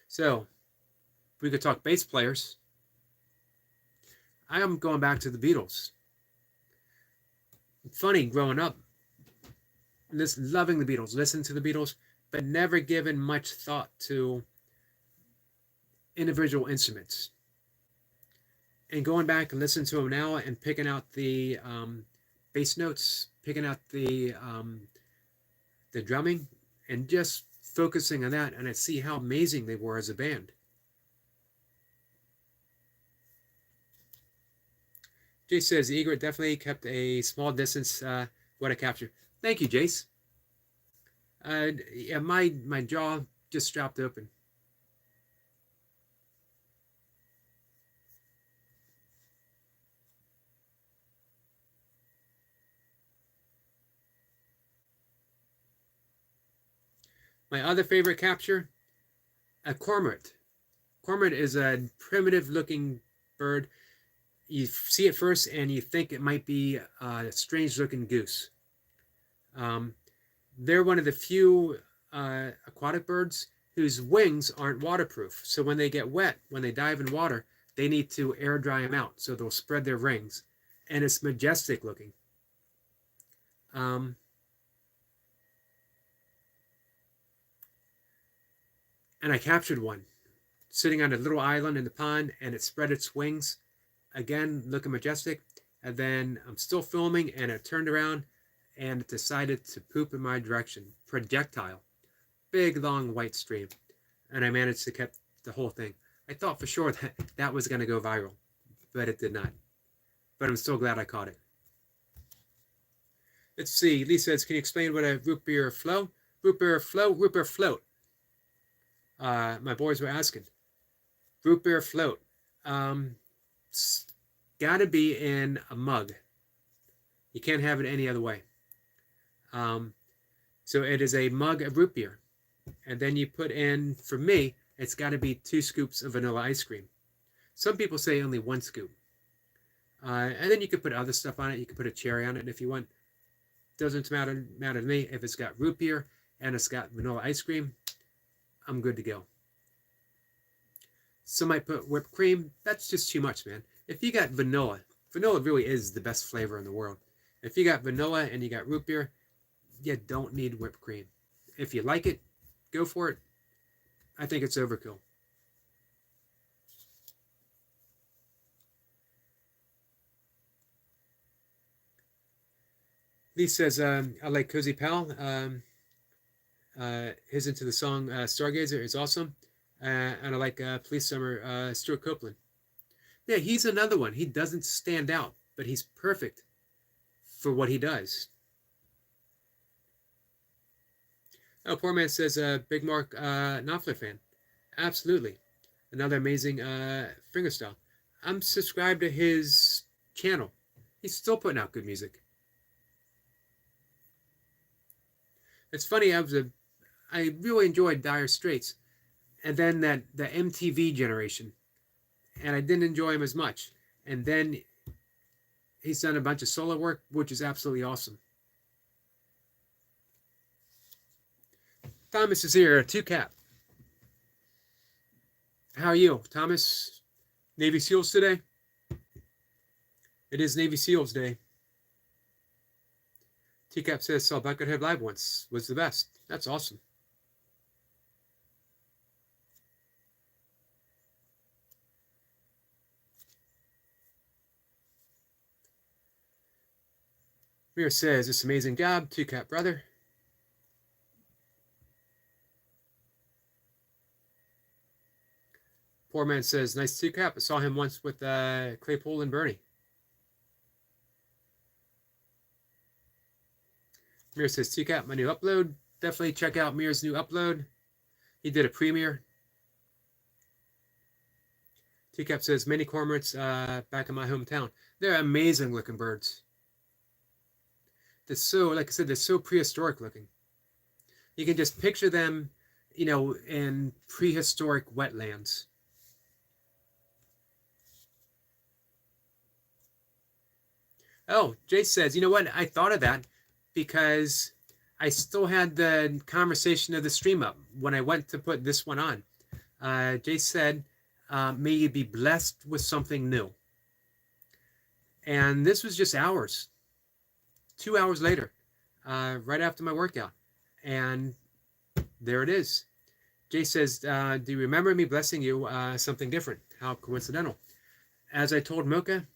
So, if we could talk bass players, I am going back to the Beatles. Funny, growing up, just loving the Beatles, listening to the Beatles, but never given much thought to individual instruments. And going back and listening to them now and picking out the bass notes, picking out the drumming, and just focusing on that, and I see how amazing they were as a band. Jace says, the egret definitely kept a small distance. What a capture. Thank you, Jace. Yeah, my jaw just dropped open. My other favorite capture, a cormorant. Cormorant is a primitive looking bird. You see it first and you think it might be a strange looking goose. They're one of the few aquatic birds whose wings aren't waterproof. So when they get wet, when they dive in water, they need to air dry them out. So they'll spread their wings. And it's majestic looking. And I captured one sitting on a little island in the pond, and it spread its wings. Again, looking majestic. And then I'm still filming, and it turned around, and it decided to poop in my direction. Projectile. Big, long, white stream. And I managed to catch the whole thing. I thought for sure that that was going to go viral, but it did not. But I'm so glad I caught it. Let's see. Lee says, can you explain what a root beer float? Root beer float? Root beer float. My boys were asking. Root beer float. It's got to be in a mug. You can't have it any other way. So it is a mug of root beer. And then you put in, for me, it's got to be 2 scoops of vanilla ice cream. Some people say only 1 scoop. And then you could put other stuff on it. You could put a cherry on it if you want. Doesn't matter to me. If it's got root beer and it's got vanilla ice cream, I'm good to go. Some might put whipped cream. That's just too much, man. If you got vanilla really is the best flavor in the world. If you got vanilla and you got root beer, you don't need whipped cream. If you like it, go for it. I think it's overkill. Lee says, I like Cozy Pal. His into the song Stargazer is awesome. And I like Police Summer, Stuart Copeland. Yeah, he's another one. He doesn't stand out, but he's perfect for what he does. Oh, poor man says, Big Mark Knopfler fan. Absolutely. Another amazing fingerstyle. I'm subscribed to his channel. He's still putting out good music. It's funny, I really enjoyed Dire Straits. And then the MTV generation. And I didn't enjoy him as much. And then he's done a bunch of solo work, which is absolutely awesome. Thomas is here, 2Cap. How are you, Thomas? Navy SEALs today? It is Navy SEALs Day. 2Cap says, saw Buckethead live once. Was the best. That's awesome. Mir says, this amazing job, 2Cap brother. Poor man says, nice 2Cap. I saw him once with Claypool and Bernie. Mir says, 2Cap, my new upload. Definitely check out Mir's new upload. He did a premiere. 2Cap says, many cormorants back in my hometown. They're amazing looking birds. They're so, like I said, they're so prehistoric looking. You can just picture them, you know, in prehistoric wetlands. Oh, Jay says, you know what? I thought of that because I still had the conversation of the stream up when I went to put this one on. Jay said, may you be blessed with something new. And this was just hours, 2 hours later, right after my workout. And there it is. Jay says, do you remember me blessing you something different? How coincidental. As I told Mocha,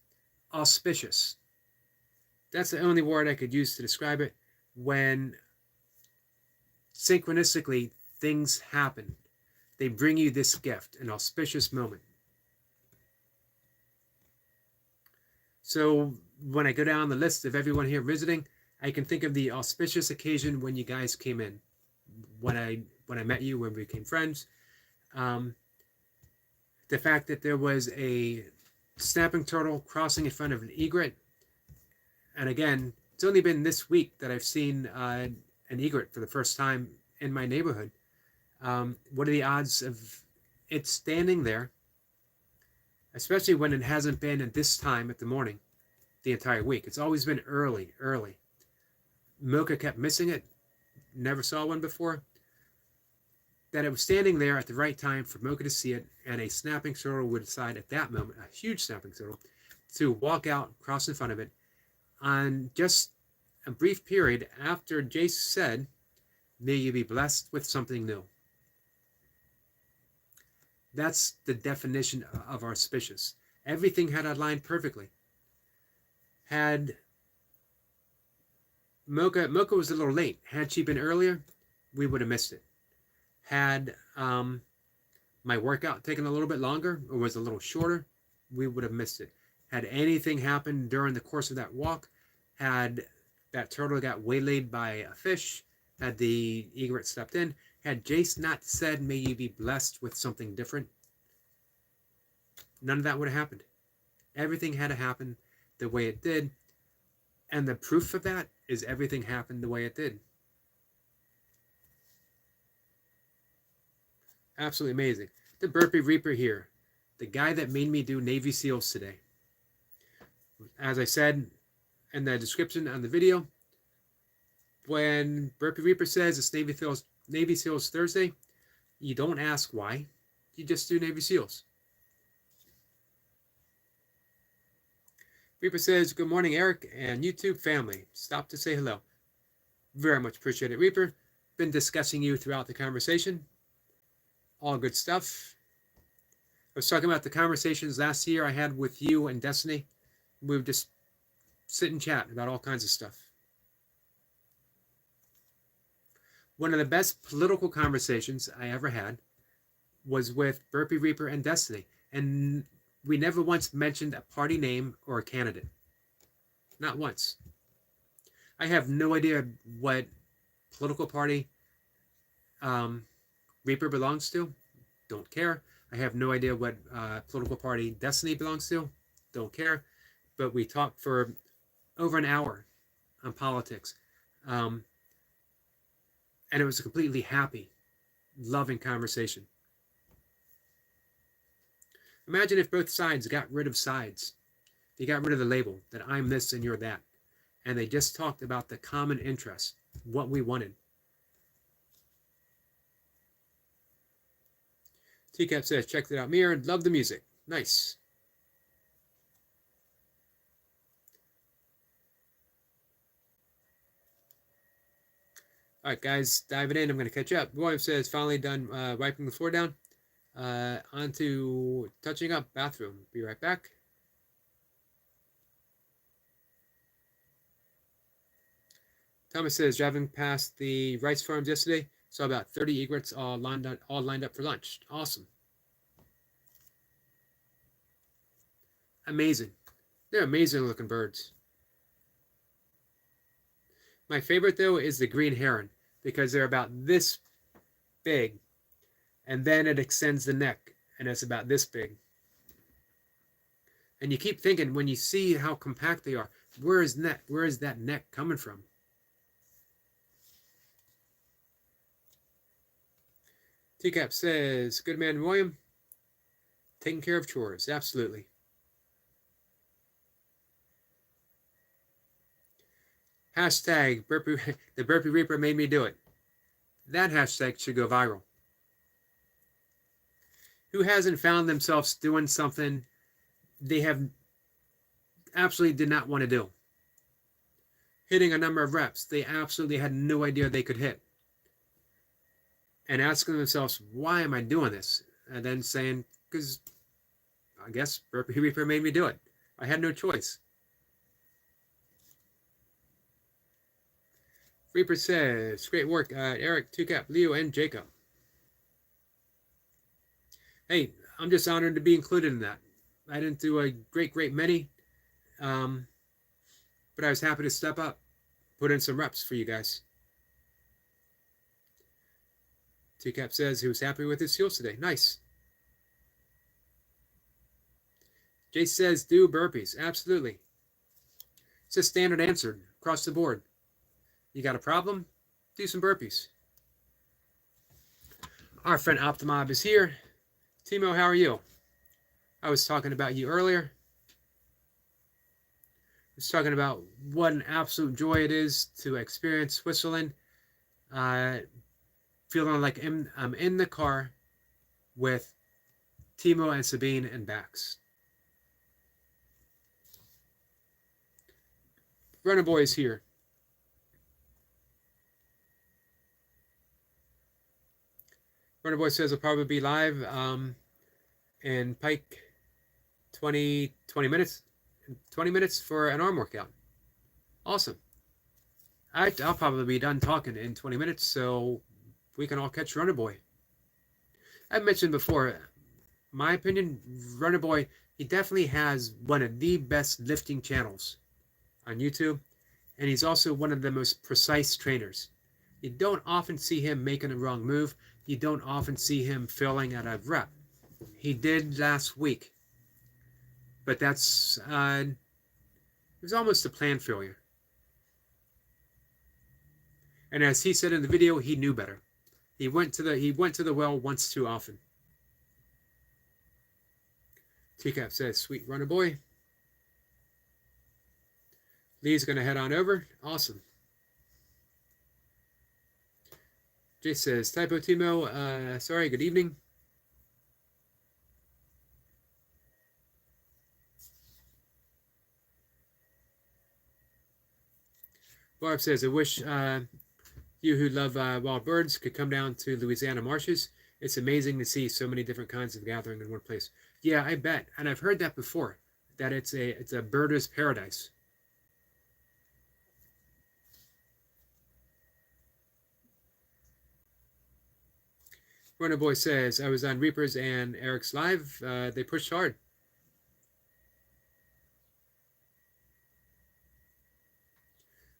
auspicious. That's the only word I could use to describe it. When synchronistically things happen, they bring you this gift, an auspicious moment. So when I go down the list of everyone here visiting, I can think of the auspicious occasion when you guys came in, when I met you, when we became friends. The fact that there was a snapping turtle crossing in front of an egret. And again, it's only been this week that I've seen an egret for the first time in my neighborhood. What are the odds of it standing there, especially when it hasn't been at this time at the morning the entire week? It's always been early. Mocha kept missing it. Never saw one before. That it was standing there at the right time for Mocha to see it, and a snapping turtle would decide at that moment, a huge snapping turtle, to walk out, cross in front of it, on just a brief period after Jace said, may you be blessed with something new. That's the definition of auspicious. Everything had aligned perfectly. Had Mocha was a little late. Had she been earlier, we would have missed it. Had my workout taken a little bit longer or was a little shorter, we would have missed it. Had anything happened during the course of that walk, had that turtle got waylaid by a fish, had the egret stepped in, had Jace not said, may you be blessed with something different, none of that would have happened. Everything had to happen the way it did. And the proof of that is everything happened the way it did. Absolutely amazing. The Burpee Reaper here, the guy that made me do Navy SEALs today. As I said in the description on the video, when Burpee Reaper says it's Navy SEALs Thursday, you don't ask why. You just do Navy SEALs. Reaper says, good morning, Eric and YouTube family. Stop to say hello. Very much appreciate it, Reaper. Been discussing you throughout the conversation. All good stuff. I was talking about the conversations last year I had with you and Destiny. We would just sit and chat about all kinds of stuff. One of the best political conversations I ever had was with Burpee Reaper and Destiny. And we never once mentioned a party name or a candidate. Not once. I have no idea what political party Reaper belongs to. Don't care. I have no idea what political party Destiny belongs to. Don't care. But we talked for over an hour on politics. And it was a completely happy, loving conversation. Imagine if both sides got rid of sides. They got rid of the label that I'm this and you're that. And they just talked about the common interest, what we wanted. TCAP says, checked it out, Mirror. Love the music. Nice. All right, guys, diving in. I'm going to catch up. William says, finally done wiping the floor down. On to touching up bathroom. Be right back. Thomas says, driving past the rice farms yesterday, saw about 30 egrets all lined up for lunch. Awesome. Amazing. They're amazing looking birds. My favorite, though, is the green heron, because they're about this big, and then it extends the neck, and it's about this big. And you keep thinking, when you see how compact they are, where is that neck coming from? TCAP says, good man, William. Taking care of chores, absolutely. Hashtag the Burpee Reaper made me do it. That hashtag should go viral. Who hasn't found themselves doing something they have absolutely did not want to do? Hitting a number of reps they absolutely had no idea they could hit. And asking themselves, why am I doing this? And then saying, because I guess Burpee Reaper made me do it. I had no choice. Reaper says, great work, Eric, TCAP, Leo, and Jacob. Hey, I'm just honored to be included in that. I didn't do a great many, but I was happy to step up, put in some reps for you guys. TCAP says he was happy with his heels today. Nice. Jace says, do burpees. Absolutely. It's a standard answer across the board. You got a problem? Do some burpees. Our friend Optimob is here. Timo, how are you? I was talking about you earlier. I was talking about what an absolute joy it is to experience Switzerland. Feeling like I'm in the car with Timo and Sabine and Bax. Runner Boy is here. Runner Boy says he'll probably be live in Pike 20 minutes. 20 minutes for an arm workout. Awesome. I'll probably be done talking in 20 minutes, so we can all catch Runner Boy. I've mentioned before, my opinion, Runner Boy, he definitely has one of the best lifting channels on YouTube, and he's also one of the most precise trainers. You don't often see him making a wrong move. You don't often see him failing at a rep. He did last week, but that's it was almost a planned failure. And as he said in the video, he knew better. He went to the well once too often. Teacup says, "Sweet Runner Boy." Lee's gonna head on over. Awesome. Jay says, "Typo Timo, sorry, good evening." Barb says, "I wish you who love wild birds could come down to Louisiana marshes. It's amazing to see so many different kinds of gathering in one place." Yeah, I bet, and I've heard that before, that it's a birder's paradise. Runner Boy says, "I was on Reapers and Eric's live. They pushed hard."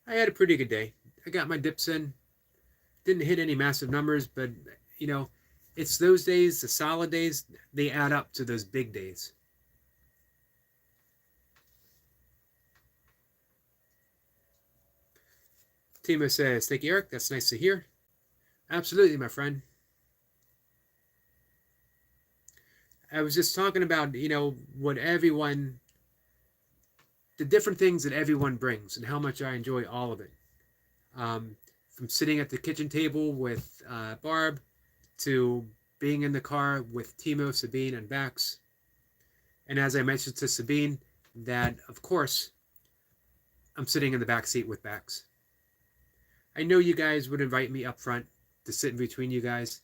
I had a pretty good day. I got my dips in. Didn't hit any massive numbers, but you know, it's those days, the solid days, they add up to those big days. Timo says, "Thank you, Eric. That's nice to hear." Absolutely, my friend. I was just talking about, what everyone, the different things that everyone brings and how much I enjoy all of it. From sitting at the kitchen table with Barb to being in the car with Timo, Sabine, and Bax. And as I mentioned to Sabine, that, of course, I'm sitting in the back seat with Bax. I know you guys would invite me up front to sit in between you guys,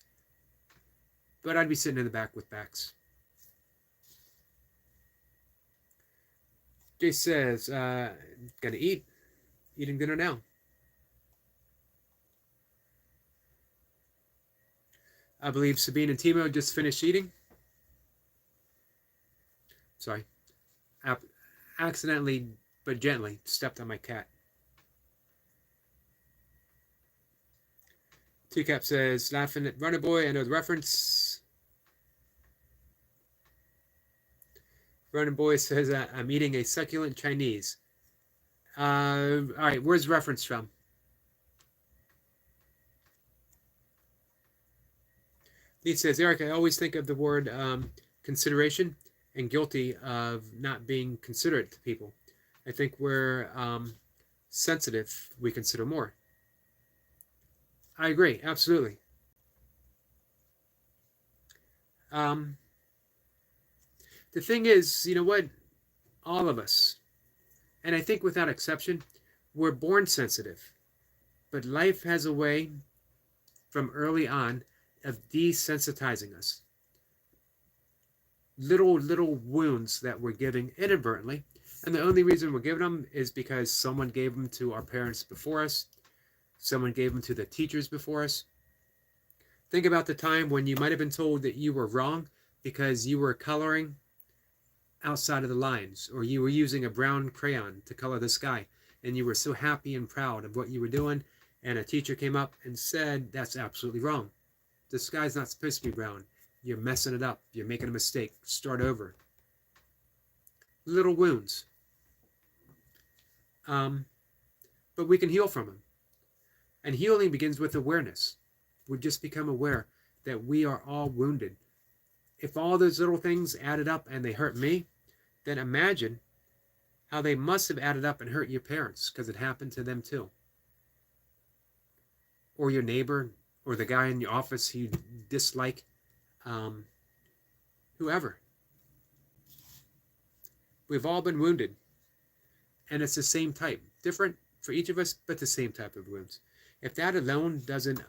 but I'd be sitting in the back with Bax. Jay says, "Gonna eat. Eating dinner now." I believe Sabine and Timo just finished eating. Sorry. Accidentally, but gently, stepped on my cat. Teacup says, "Laughing at Runner Boy. I know the reference." Runner Boy says, "I'm eating a succulent Chinese." All right, where's the reference from? Lee says, "Eric, I always think of the word consideration and guilty of not being considerate to people. I think we're sensitive, we consider more." I agree, absolutely. The thing is, you know what? All of us, and I think without exception, we're born sensitive. But life has a way from early on of desensitizing us. Little wounds that we're giving inadvertently, and the only reason we're giving them is because someone gave them to our parents before us, someone gave them to the teachers before us. Think about the time when you might have been told that you were wrong because you were coloring outside of the lines, or you were using a brown crayon to color the sky, and you were so happy and proud of what you were doing, and a teacher came up and said, "That's absolutely wrong. The sky's not supposed to be brown. You're messing it up. You're making a mistake. Start over." Little wounds. But we can heal from them. And healing begins with awareness. We just become aware that we are all wounded. If all those little things added up and they hurt me, then imagine how they must have added up and hurt your parents, because it happened to them too. Or your neighbor, or the guy in your office you dislike, whoever. We've all been wounded. And it's the same type. Different for each of us, but the same type of wounds. If that alone doesn't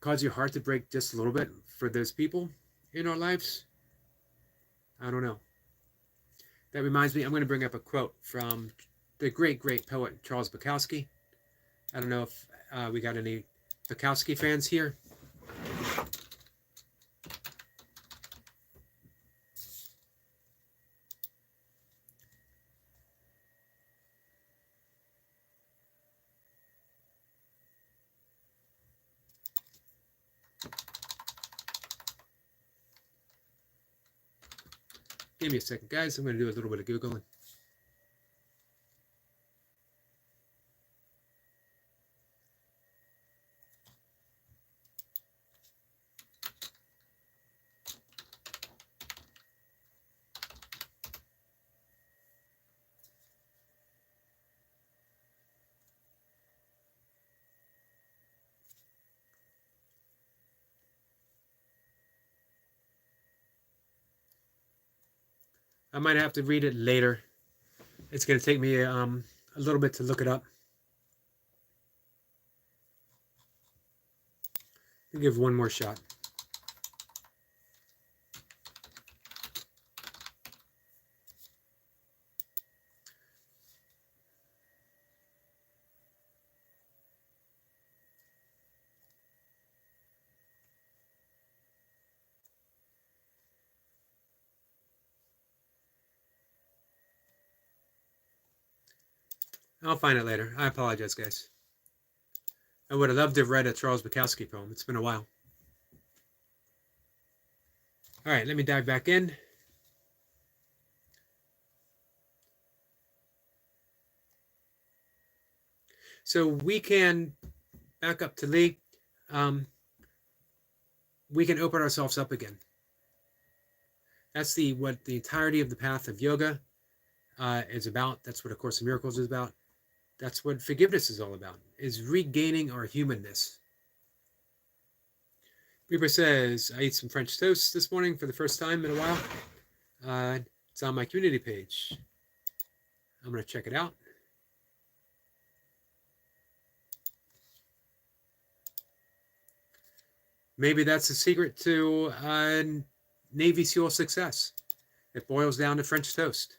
cause your heart to break just a little bit for those people in our lives, I don't know. That reminds me, I'm going to bring up a quote from the great poet Charles Bukowski. I don't know if we got any Bukowski fans here. Give me a second, guys. I'm going to do a little bit of Googling. I might have to read it later. It's going to take me a little bit to look it up. I'll give one more shot. I'll find it later. I apologize, guys. I would have loved to have read a Charles Bukowski poem. It's been a while. All right, let me dive back in. So we can back up to Lee. We can open ourselves up again. That's what the entirety of the path of yoga is about. That's what A Course in Miracles is about. That's what forgiveness is all about, is regaining our humanness. Reaper says, I ate some French toast this morning for the first time in a while. It's on my community page. I'm going to check it out. Maybe that's the secret to Navy SEAL success. It boils down to French toast.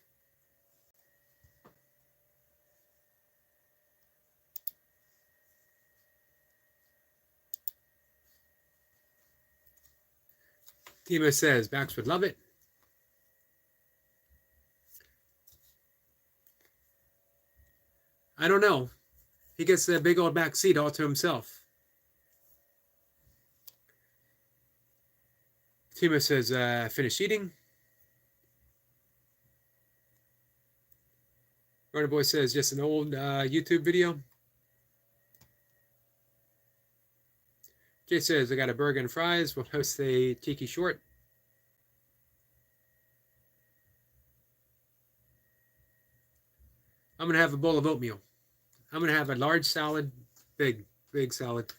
Timo says, Bax would love it. I don't know. He gets that big old back seat all to himself. Timo says, finish eating. Runner Boy says, just an old YouTube video. Jay says, I got a burger and fries. We'll post a tiki short. I'm going to have a bowl of oatmeal. I'm going to have a large salad, big salad,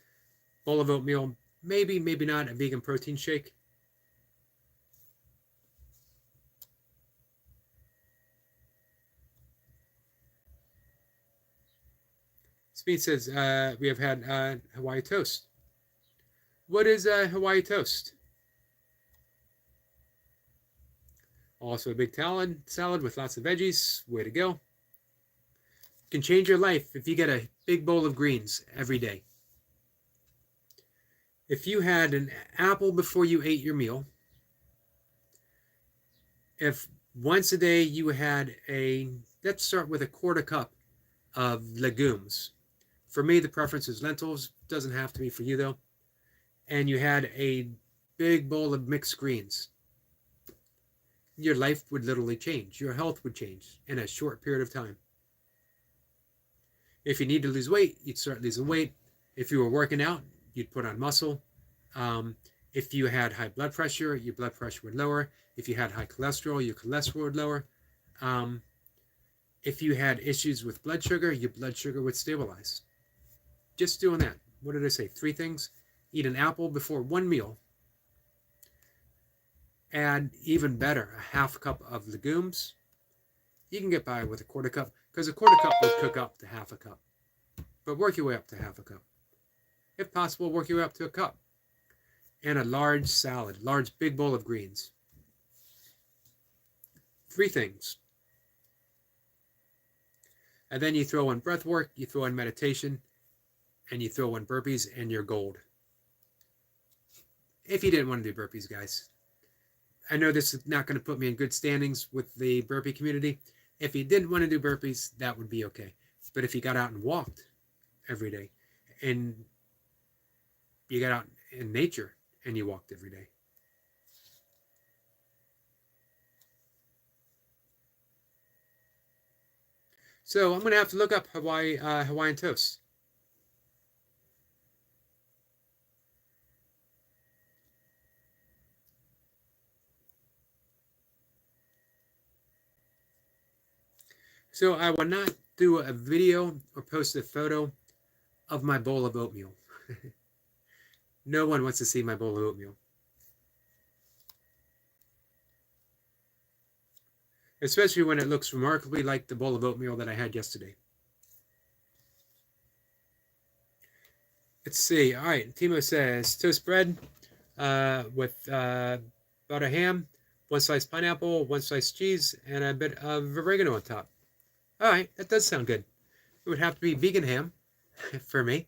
bowl of oatmeal, maybe not a vegan protein shake. Speed says, we have had Hawaii toast. What is Hawaii toast? Also a big salad with lots of veggies. Way to go. Can change your life if you get a big bowl of greens every day. If you had an apple before you ate your meal, if once a day you had let's start with a quarter cup of legumes. For me, the preference is lentils. Doesn't have to be for you though. And you had a big bowl of mixed greens, your life would literally change. Your health would change in a short period of time. If you need to lose weight, you'd start losing weight. If you were working out, you'd put on muscle. If you had high blood pressure, your blood pressure would lower. If you had high cholesterol, your cholesterol would lower. If you had issues with blood sugar, your blood sugar would stabilize. Just doing that. What did I say? 3 things. Eat an apple before one meal. Add, even better, a half cup of legumes. You can get by with a quarter cup, because a quarter cup will cook up to half a cup. But work your way up to half a cup. If possible, work your way up to a cup. And a large salad, large big bowl of greens. 3 things. And then you throw in breath work, you throw in meditation, and you throw in burpees and you're gold. If you didn't want to do burpees, guys. I know this is not going to put me in good standings with the burpee community. If you didn't want to do burpees, that would be okay. But if you got out and walked every day, and you got out in nature and you walked every day. So I'm going to have to look up Hawaiian toast. So I will not do a video or post a photo of my bowl of oatmeal. No one wants to see my bowl of oatmeal. Especially when it looks remarkably like the bowl of oatmeal that I had yesterday. Let's see. All right, Timo says toast bread with butter ham, one slice pineapple, one slice cheese, and a bit of oregano on top. All right, that does sound good. It would have to be vegan ham for me.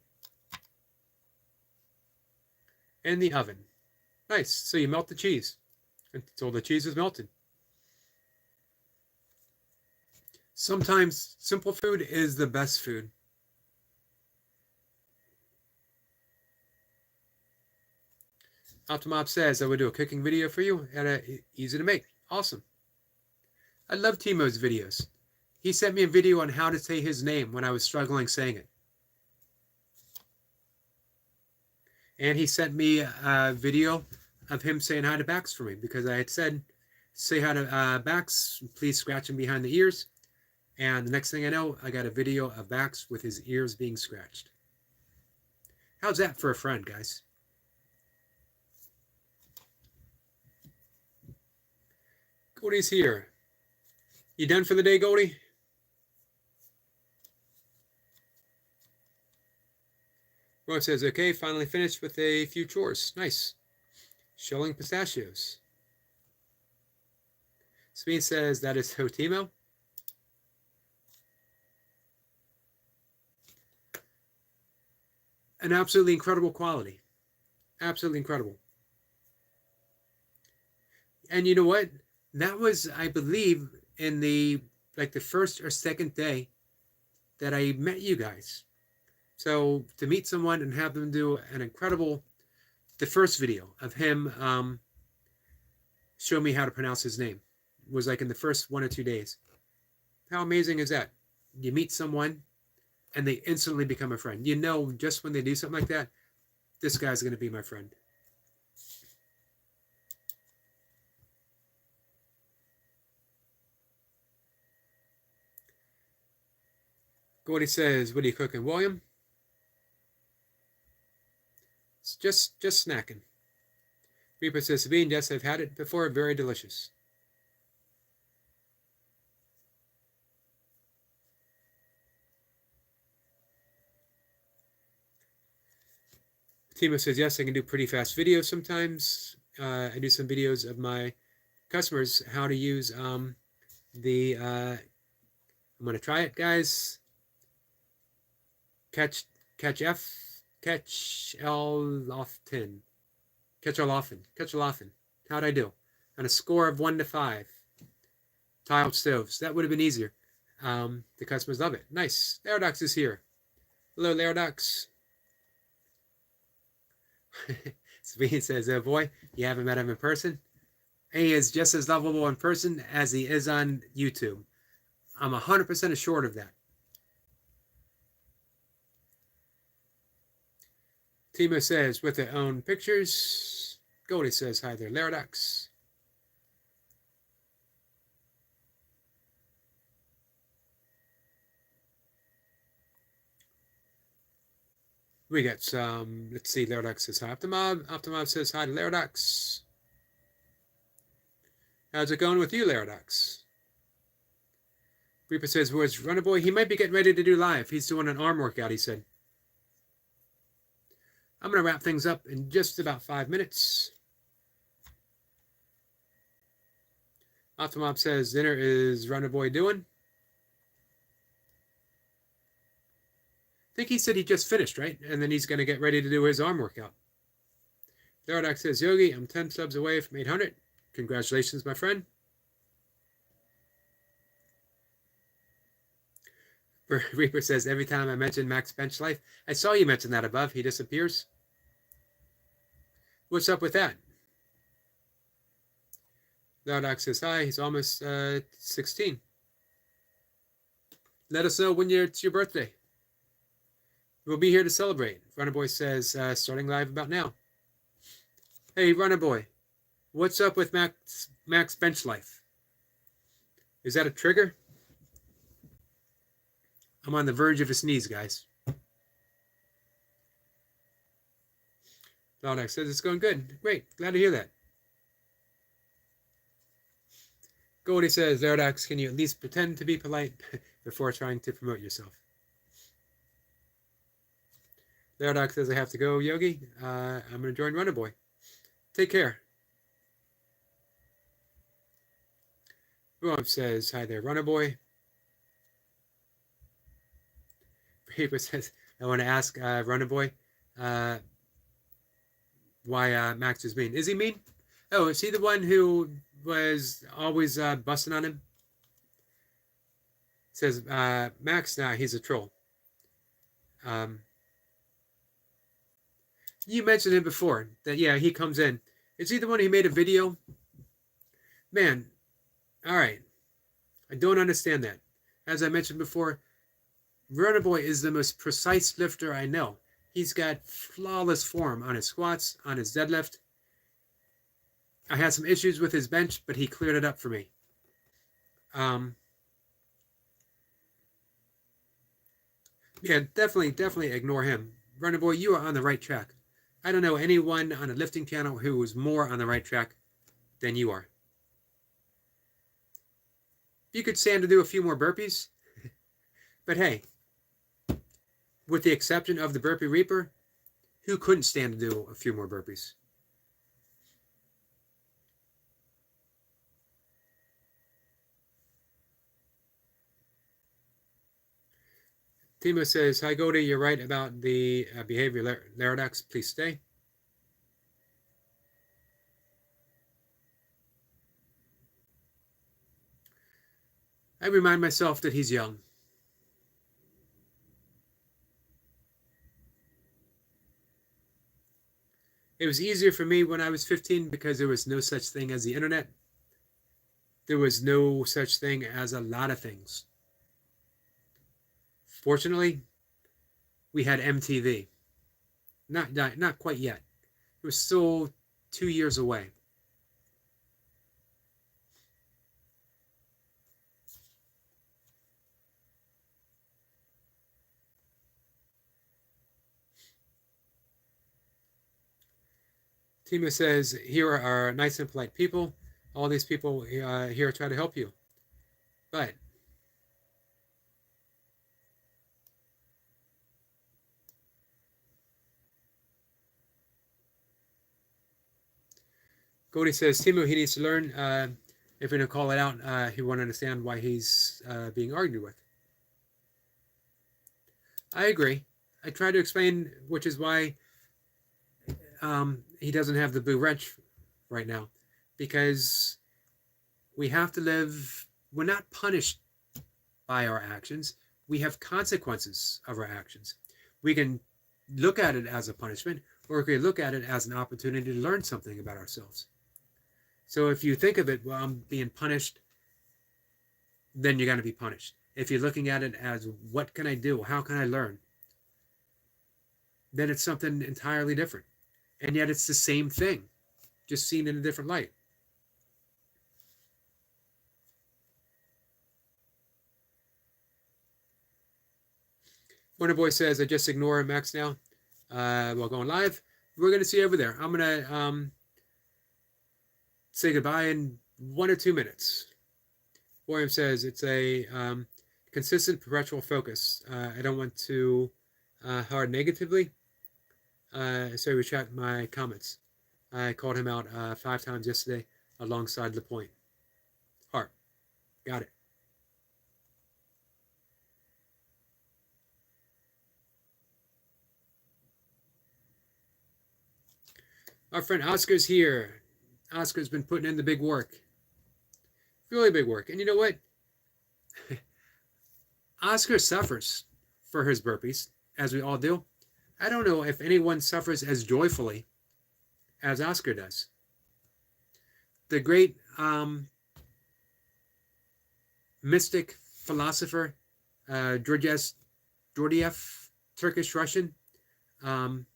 In the oven. Nice. So you melt the cheese until the cheese is melted. Sometimes simple food is the best food. Optimob says I would do a cooking video for you and easy to make. Awesome. I love Timo's videos. He sent me a video on how to say his name when I was struggling saying it. And he sent me a video of him saying hi to Bax for me because I had said, say hi to Bax, please scratch him behind the ears. And the next thing I know, I got a video of Bax with his ears being scratched. How's that for a friend, guys? Goldie's here. You done for the day, Goldie? Ron says, okay, finally finished with a few chores. Nice. Shelling pistachios. Sabine says, that is Hotimo. An absolutely incredible quality. Absolutely incredible. And you know what? That was, I believe, in the first or second day that I met you guys. So to meet someone and have them do an incredible, the first video of him show me how to pronounce his name was like in the first 1 or 2 days. How amazing is that? You meet someone and they instantly become a friend. You know, just when they do something like that, this guy's going to be my friend. Gordy says, what are you cooking, William? It's just snacking. Reaper says, Sabine, yes, I've had it before. Very delicious. Timo says, yes, I can do pretty fast videos sometimes. I do some videos of my customers, how to use I'm going to try it, guys. Catch L often. How'd I do? On a score of 1 to 5. Tiled stoves. That would have been easier. The customers love it. Nice. Larodox is here. Hello, Larodox. Sabine says, oh boy, you haven't met him in person? He is just as lovable in person as he is on YouTube. I'm 100% assured of that. Timo says, with their own pictures. Goldie says, hi there, Larodox. We got some, let's see, Larodox says hi. Optimob says hi to Larodox. How's it going with you, Larodox? Reaper says, where's Runner Boy? He might be getting ready to do live. He's doing an arm workout, he said. I'm going to wrap things up in just about 5 minutes. Optimob says, dinner is Runner Boy doing? think he said he just finished, right? And then he's going to get ready to do his arm workout. Therodox says, Yogi, I'm 10 subs away from 800. Congratulations, my friend. Reaper says, every time I mention Max Bench Life, I saw you mention that above. He disappears. What's up with that? Therodox says, hi. He's almost 16. Let us know when it's your birthday. We'll be here to celebrate. Runner Boy says, starting live about now. Hey, Runner Boy, what's up with Max Bench Life? Is that a trigger? I'm on the verge of a sneeze, guys. Therodox says it's going good. Great, glad to hear that. Goldie says, Therodox, can you at least pretend to be polite before trying to promote yourself? Therodox says, I have to go, Yogi. I'm going to join Runner Boy. Take care. Rob says, hi there, Runner Boy. Reaper says, I want to ask Runner Boy why Max is mean. Is he mean? Oh, is he the one who was always busting on him? Says, Max, nah, he's a troll. You mentioned him before, that, yeah, he comes in. Is he the one who made a video? Man, all right. I don't understand that. As I mentioned before, Runner Boy is the most precise lifter I know. He's got flawless form on his squats, on his deadlift. I had some issues with his bench, but he cleared it up for me. Yeah, definitely ignore him. Runner Boy, you are on the right track. I don't know anyone on a lifting channel who is more on the right track than you are. You could stand to do a few more burpees, but hey, with the exception of the Burpee Reaper, who couldn't stand to do a few more burpees? Timo says, hi, Goldie, you're right about the behavior Therodox. Please stay. I remind myself that he's young. It was easier for me when I was 15 because there was no such thing as the internet. There was no such thing as a lot of things. Fortunately, we had MTV. Not quite yet. It was still 2 years away. Timo says, here are nice and polite people. All these people here try to help you. But Goldie says, Timo, he needs to learn. If we're going to call it out, he won't understand why he's being argued with. I agree. I try to explain, which is why he doesn't have the blue wrench right now. Because we have to live, we're not punished by our actions. We have consequences of our actions. We can look at it as a punishment, or we can look at it as an opportunity to learn something about ourselves. So if you think of it, well, I'm being punished, then you're going to be punished. If you're looking at it as, what can I do? How can I learn? Then it's something entirely different. And yet it's the same thing, just seen in a different light. Wonder Boy says, I just ignore Max now while going live. We're going to see you over there. I'm going to say goodbye in 1 or 2 minutes. William says, it's a consistent perpetual focus. I don't want to hard negatively, so retract my comments. I called him out 5 times yesterday alongside the point. Heart. Got it. Our friend Oscar's here. Oscar's been putting in the big work. Really big work. And you know what? Oscar suffers for his burpees, as we all do. I don't know if anyone suffers as joyfully as Oscar does. The great mystic philosopher Gurdjieff, Turkish Russian, turn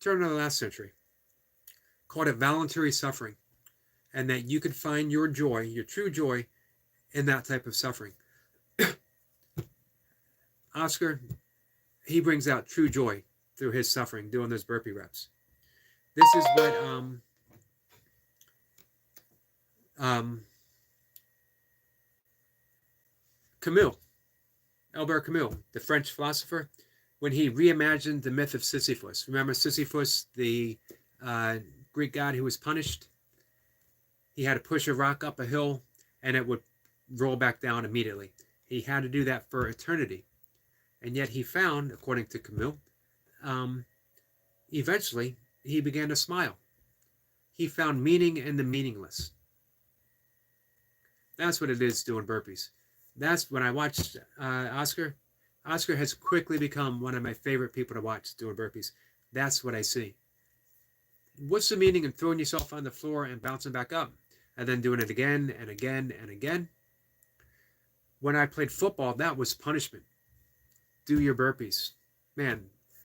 of the last century, called it voluntary suffering, and that you could find your joy, your true joy, in that type of suffering. Oscar, he brings out true joy through his suffering doing those burpee reps. This is what Albert Camus, the French philosopher, when he reimagined the myth of Sisyphus. Remember Sisyphus, the Greek god who was punished? He had to push a rock up a hill and it would roll back down immediately. He had to do that for eternity. And yet he found, according to Camus, eventually he began to smile. He found meaning in the meaningless. That's what it is doing burpees. That's when I watched Oscar. Oscar has quickly become one of my favorite people to watch doing burpees. That's what I see. What's the meaning in throwing yourself on the floor and bouncing back up and then doing it again and again and again? When I played football, that was punishment. Do your burpees. Man,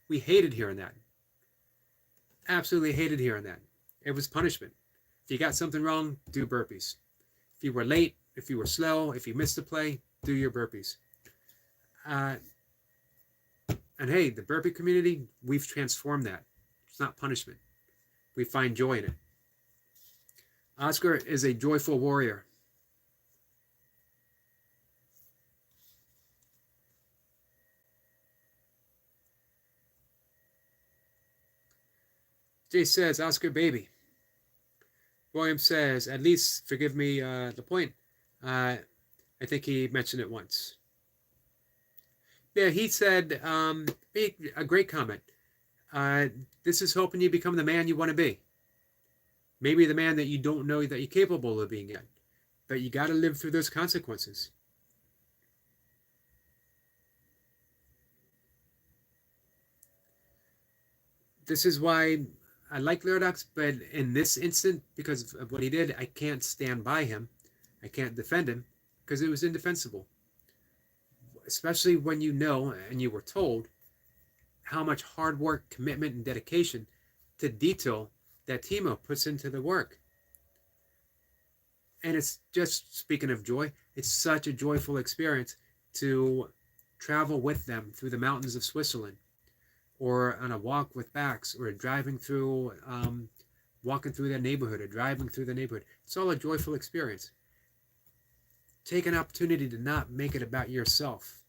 we hated hearing that. Absolutely hated hearing that. It was punishment. If you got something wrong, do burpees. If you were late, if you were slow, if you missed a play, do your burpees. And hey, the burpee community, we've transformed that. It's not punishment. We find joy in it. Oscar is a joyful warrior. Jay says, Oscar baby. William says, at least forgive me the point. I think he mentioned it once. Yeah, he said, a great comment. This is hoping you become the man you want to be. Maybe the man that you don't know that you're capable of being yet. But you got to live through those consequences. This is why I like Laradox, but in this instant, because of what he did, I can't stand by him. I can't defend him because it was indefensible. Especially when you know and you were told how much hard work, commitment, and dedication to detail that Timo puts into the work. And it's just, speaking of joy, it's such a joyful experience to travel with them through the mountains of Switzerland, or on a walk with backs, or driving through, walking through their neighborhood, or driving through the neighborhood. It's all a joyful experience. Take an opportunity to not make it about yourself.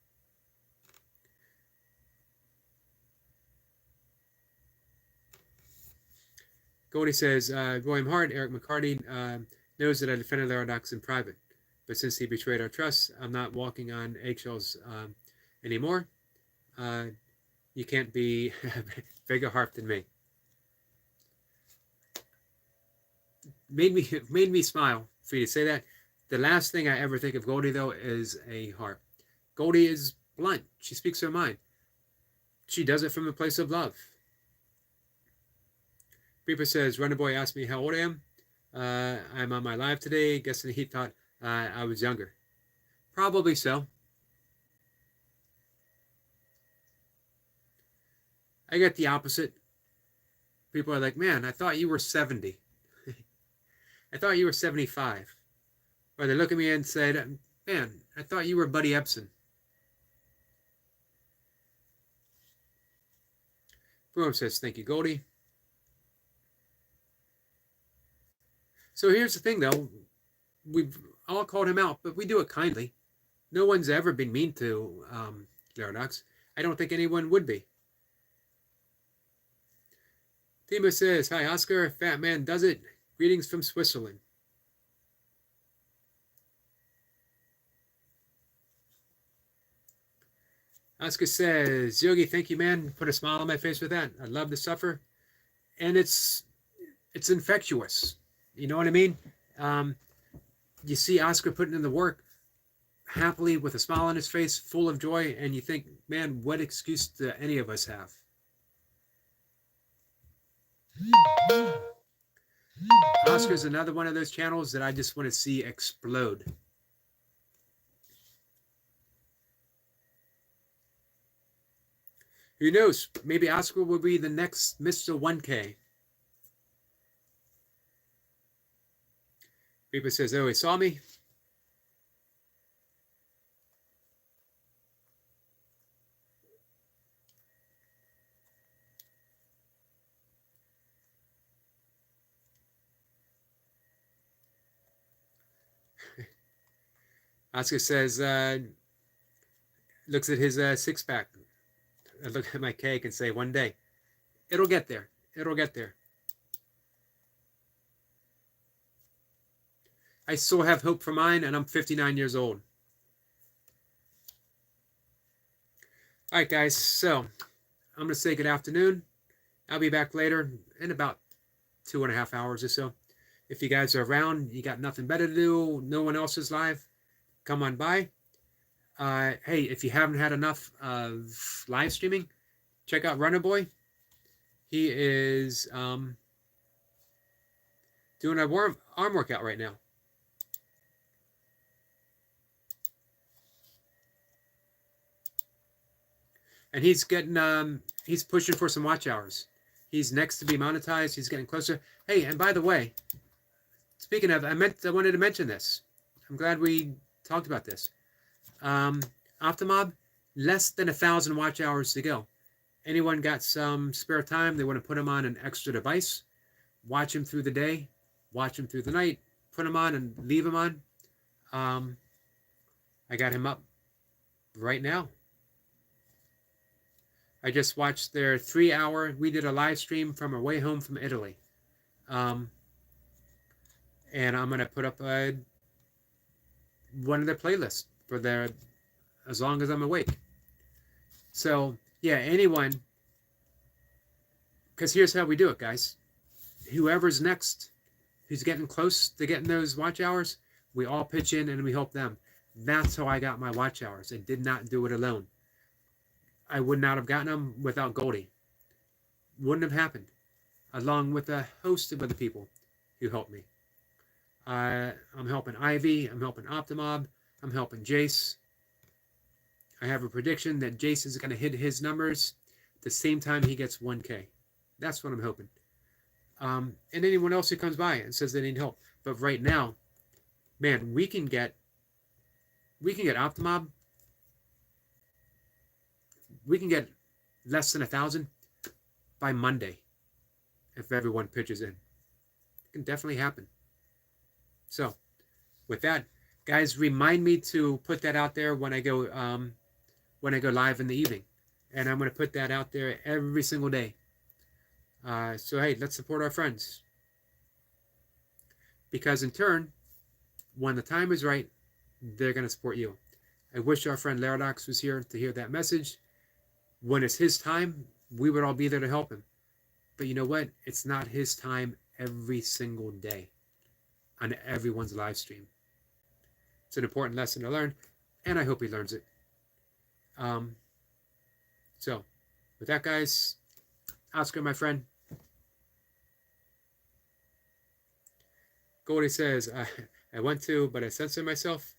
Goldie says, William Hart, Eric McCarty knows that I defended Laradox in private, but since he betrayed our trust, I'm not walking on eggshells anymore. You can't be bigger heart than me. Made me smile for you to say that. The last thing I ever think of Goldie, though, is a heart. Goldie is blunt. She speaks her mind. She does it from a place of love. Reaper says, Runner Boy asked me how old I am. I'm on my live today. Guessing he thought I was younger. Probably so. I get the opposite. People are like, man, I thought you were 70. I thought you were 75. Or they look at me and said, man, I thought you were Buddy Ebsen. Broom says, thank you, Goldie. So here's the thing, though. We've all called him out, but we do it kindly. No one's ever been mean to Laradox. I don't think anyone would be. Timo says, hi, Oscar. Fat man does it. Greetings from Switzerland. Oscar says, Yogi, thank you, man. Put a smile on my face with that. I love to suffer. And it's it's infectious. You know what I mean? Um, you see Oscar putting in the work happily with a smile on his face, full of joy, and you think, man, what excuse do any of us have? Oscar's another one of those channels that I just want to see explode. Who knows? Maybe Oscar will be the next Mr. 1K. People says, oh, he saw me. Oscar says, looks at his six-pack. I look at my cake and say, one day, it'll get there. It'll get there. I still have hope for mine, and I'm 59 years old. All right, guys. So I'm going to say good afternoon. I'll be back later in about 2.5 hours or so. If you guys are around, you got nothing better to do, no one else is live, come on by. Hey, if you haven't had enough of live streaming, check out Runner Boy. He is doing a arm workout right now. And he's getting, he's pushing for some watch hours. He's next to be monetized. He's getting closer. Hey, and by the way, speaking of, I wanted to mention this. I'm glad we talked about this. Optimob, less than 1,000 watch hours to go. Anyone got some spare time, they want to put him on an extra device, watch him through the day, watch him through the night, put him on and leave him on. I got him up right now. I just watched their 3-hour, we did a live stream from our way home from Italy. And I'm going to put up one of their playlists for their, as long as I'm awake. So, yeah, anyone, because here's how we do it, guys. Whoever's next, who's getting close to getting those watch hours, we all pitch in and we help them. That's how I got my watch hours. I did not do it alone. I would not have gotten them without Goldie. Wouldn't have happened. Along with a host of other people who helped me. I'm helping Ivy. I'm helping Optimob. I'm helping Jace. I have a prediction that Jace is going to hit his numbers the same time he gets 1K. That's what I'm hoping. And anyone else who comes by and says they need help. But right now, man, we can get Optimob. We can get less than 1,000 by Monday if everyone pitches in. It can definitely happen. So, with that, guys, remind me to put that out there when I go live in the evening, and I'm going to put that out there every single day. So hey, let's support our friends, because in turn, when the time is right, they're going to support you. I wish our friend Laradox was here to hear that message. When it's his time, we would all be there to help him. But you know what? It's not his time every single day on everyone's live stream. It's an important lesson to learn, and I hope he learns it. So, with that, guys, Oscar, my friend. Goldie says, I want to, but I censor myself.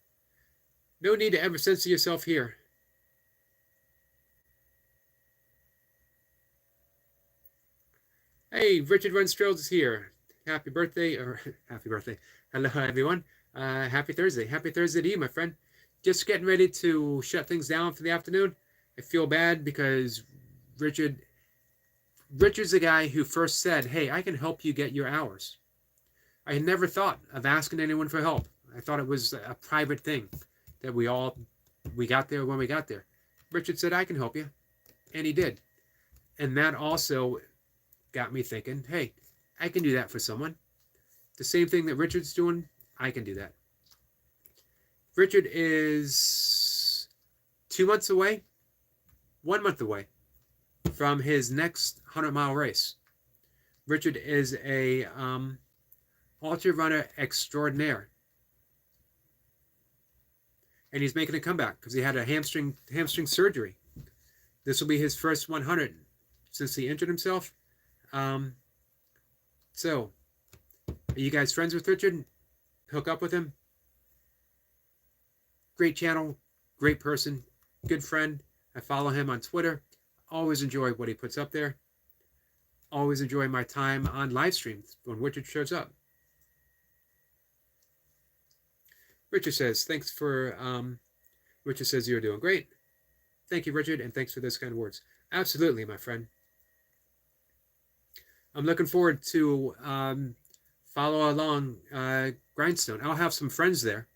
No need to ever censor yourself here. Hey, Richard Runstrells is here. Happy birthday, or happy birthday. Hello, everyone. Happy Thursday. Happy Thursday to you, my friend. Just getting ready to shut things down for the afternoon. I feel bad because Richard's the guy who first said, hey, I can help you get your hours. I had never thought of asking anyone for help. I thought it was a private thing that we got there when we got there. Richard said, I can help you. And he did. And that also got me thinking, hey, I can do that for someone. The same thing that Richard's doing, I can do that. Richard is 2 months away, 1 month away from his next 100-mile race. Richard is a ultra runner extraordinaire, and he's making a comeback because he had a hamstring surgery. This will be his first 100 since he injured himself. So, are you guys friends with Richard? Hook up with him. Great channel, great person, good friend. I follow him on Twitter. Always enjoy what he puts up there. Always enjoy my time on live streams when Richard shows up. Richard says, thanks for, Richard says you're doing great. Thank you, Richard, and thanks for those kind of words. Absolutely, my friend. I'm looking forward to follow along Grindstone. I'll have some friends there,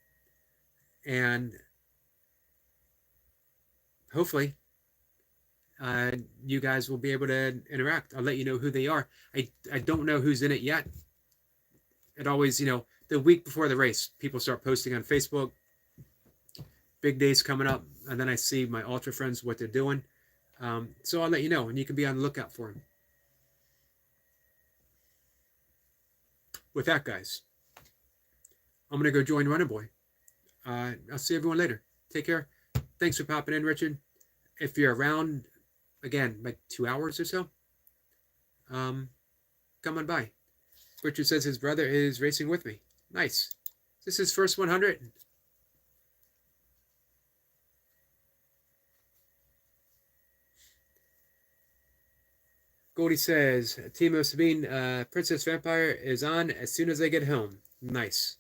and hopefully you guys will be able to interact. I'll let you know who they are. I don't know who's in it yet. It always, the week before the race, people start posting on Facebook. Big days coming up, and then I see my ultra friends, what they're doing. So I'll let you know, and you can be on the lookout for them. With that, guys, I'm going to go join Running Boy. I'll see everyone later. Take care. Thanks for popping in, Richard. If you're around, again, like 2 hours or so, come on by. Richard says his brother is racing with me. Nice. This is his first 100. Goldie says, Timo Sabine, Princess Vampire is on as soon as I get home. Nice.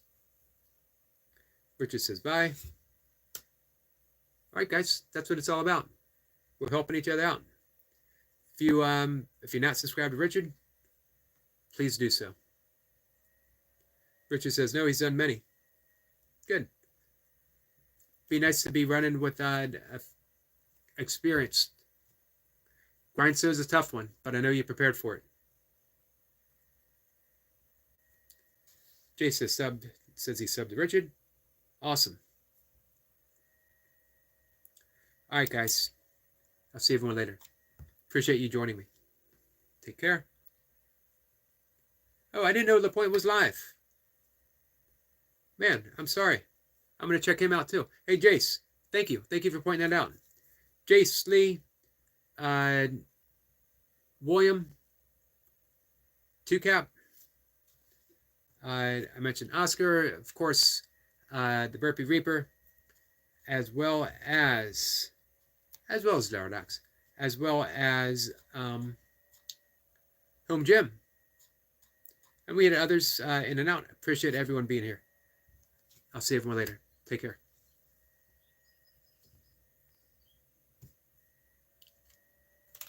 Richard says, bye. All right, guys, that's what it's all about. We're helping each other out. If you're not subscribed to Richard, please do so. Richard says, no, he's done many. Good. Be nice to be running with experienced. Grindstone is a tough one, but I know you're prepared for it. Jay says he subbed to Richard. Awesome. All right, guys. I'll see everyone later. Appreciate you joining me. Take care. Oh, I didn't know the point was live. Man, I'm sorry. I'm going to check him out too. Hey, Jace. Thank you. Thank you for pointing that out. Jace, Lee, William, Two Cap. I mentioned Oscar, of course, the Burpee Reaper, as well as Laradox, as well as Home Gym. And we had others in and out. Appreciate everyone being here. I'll see everyone later. Take care.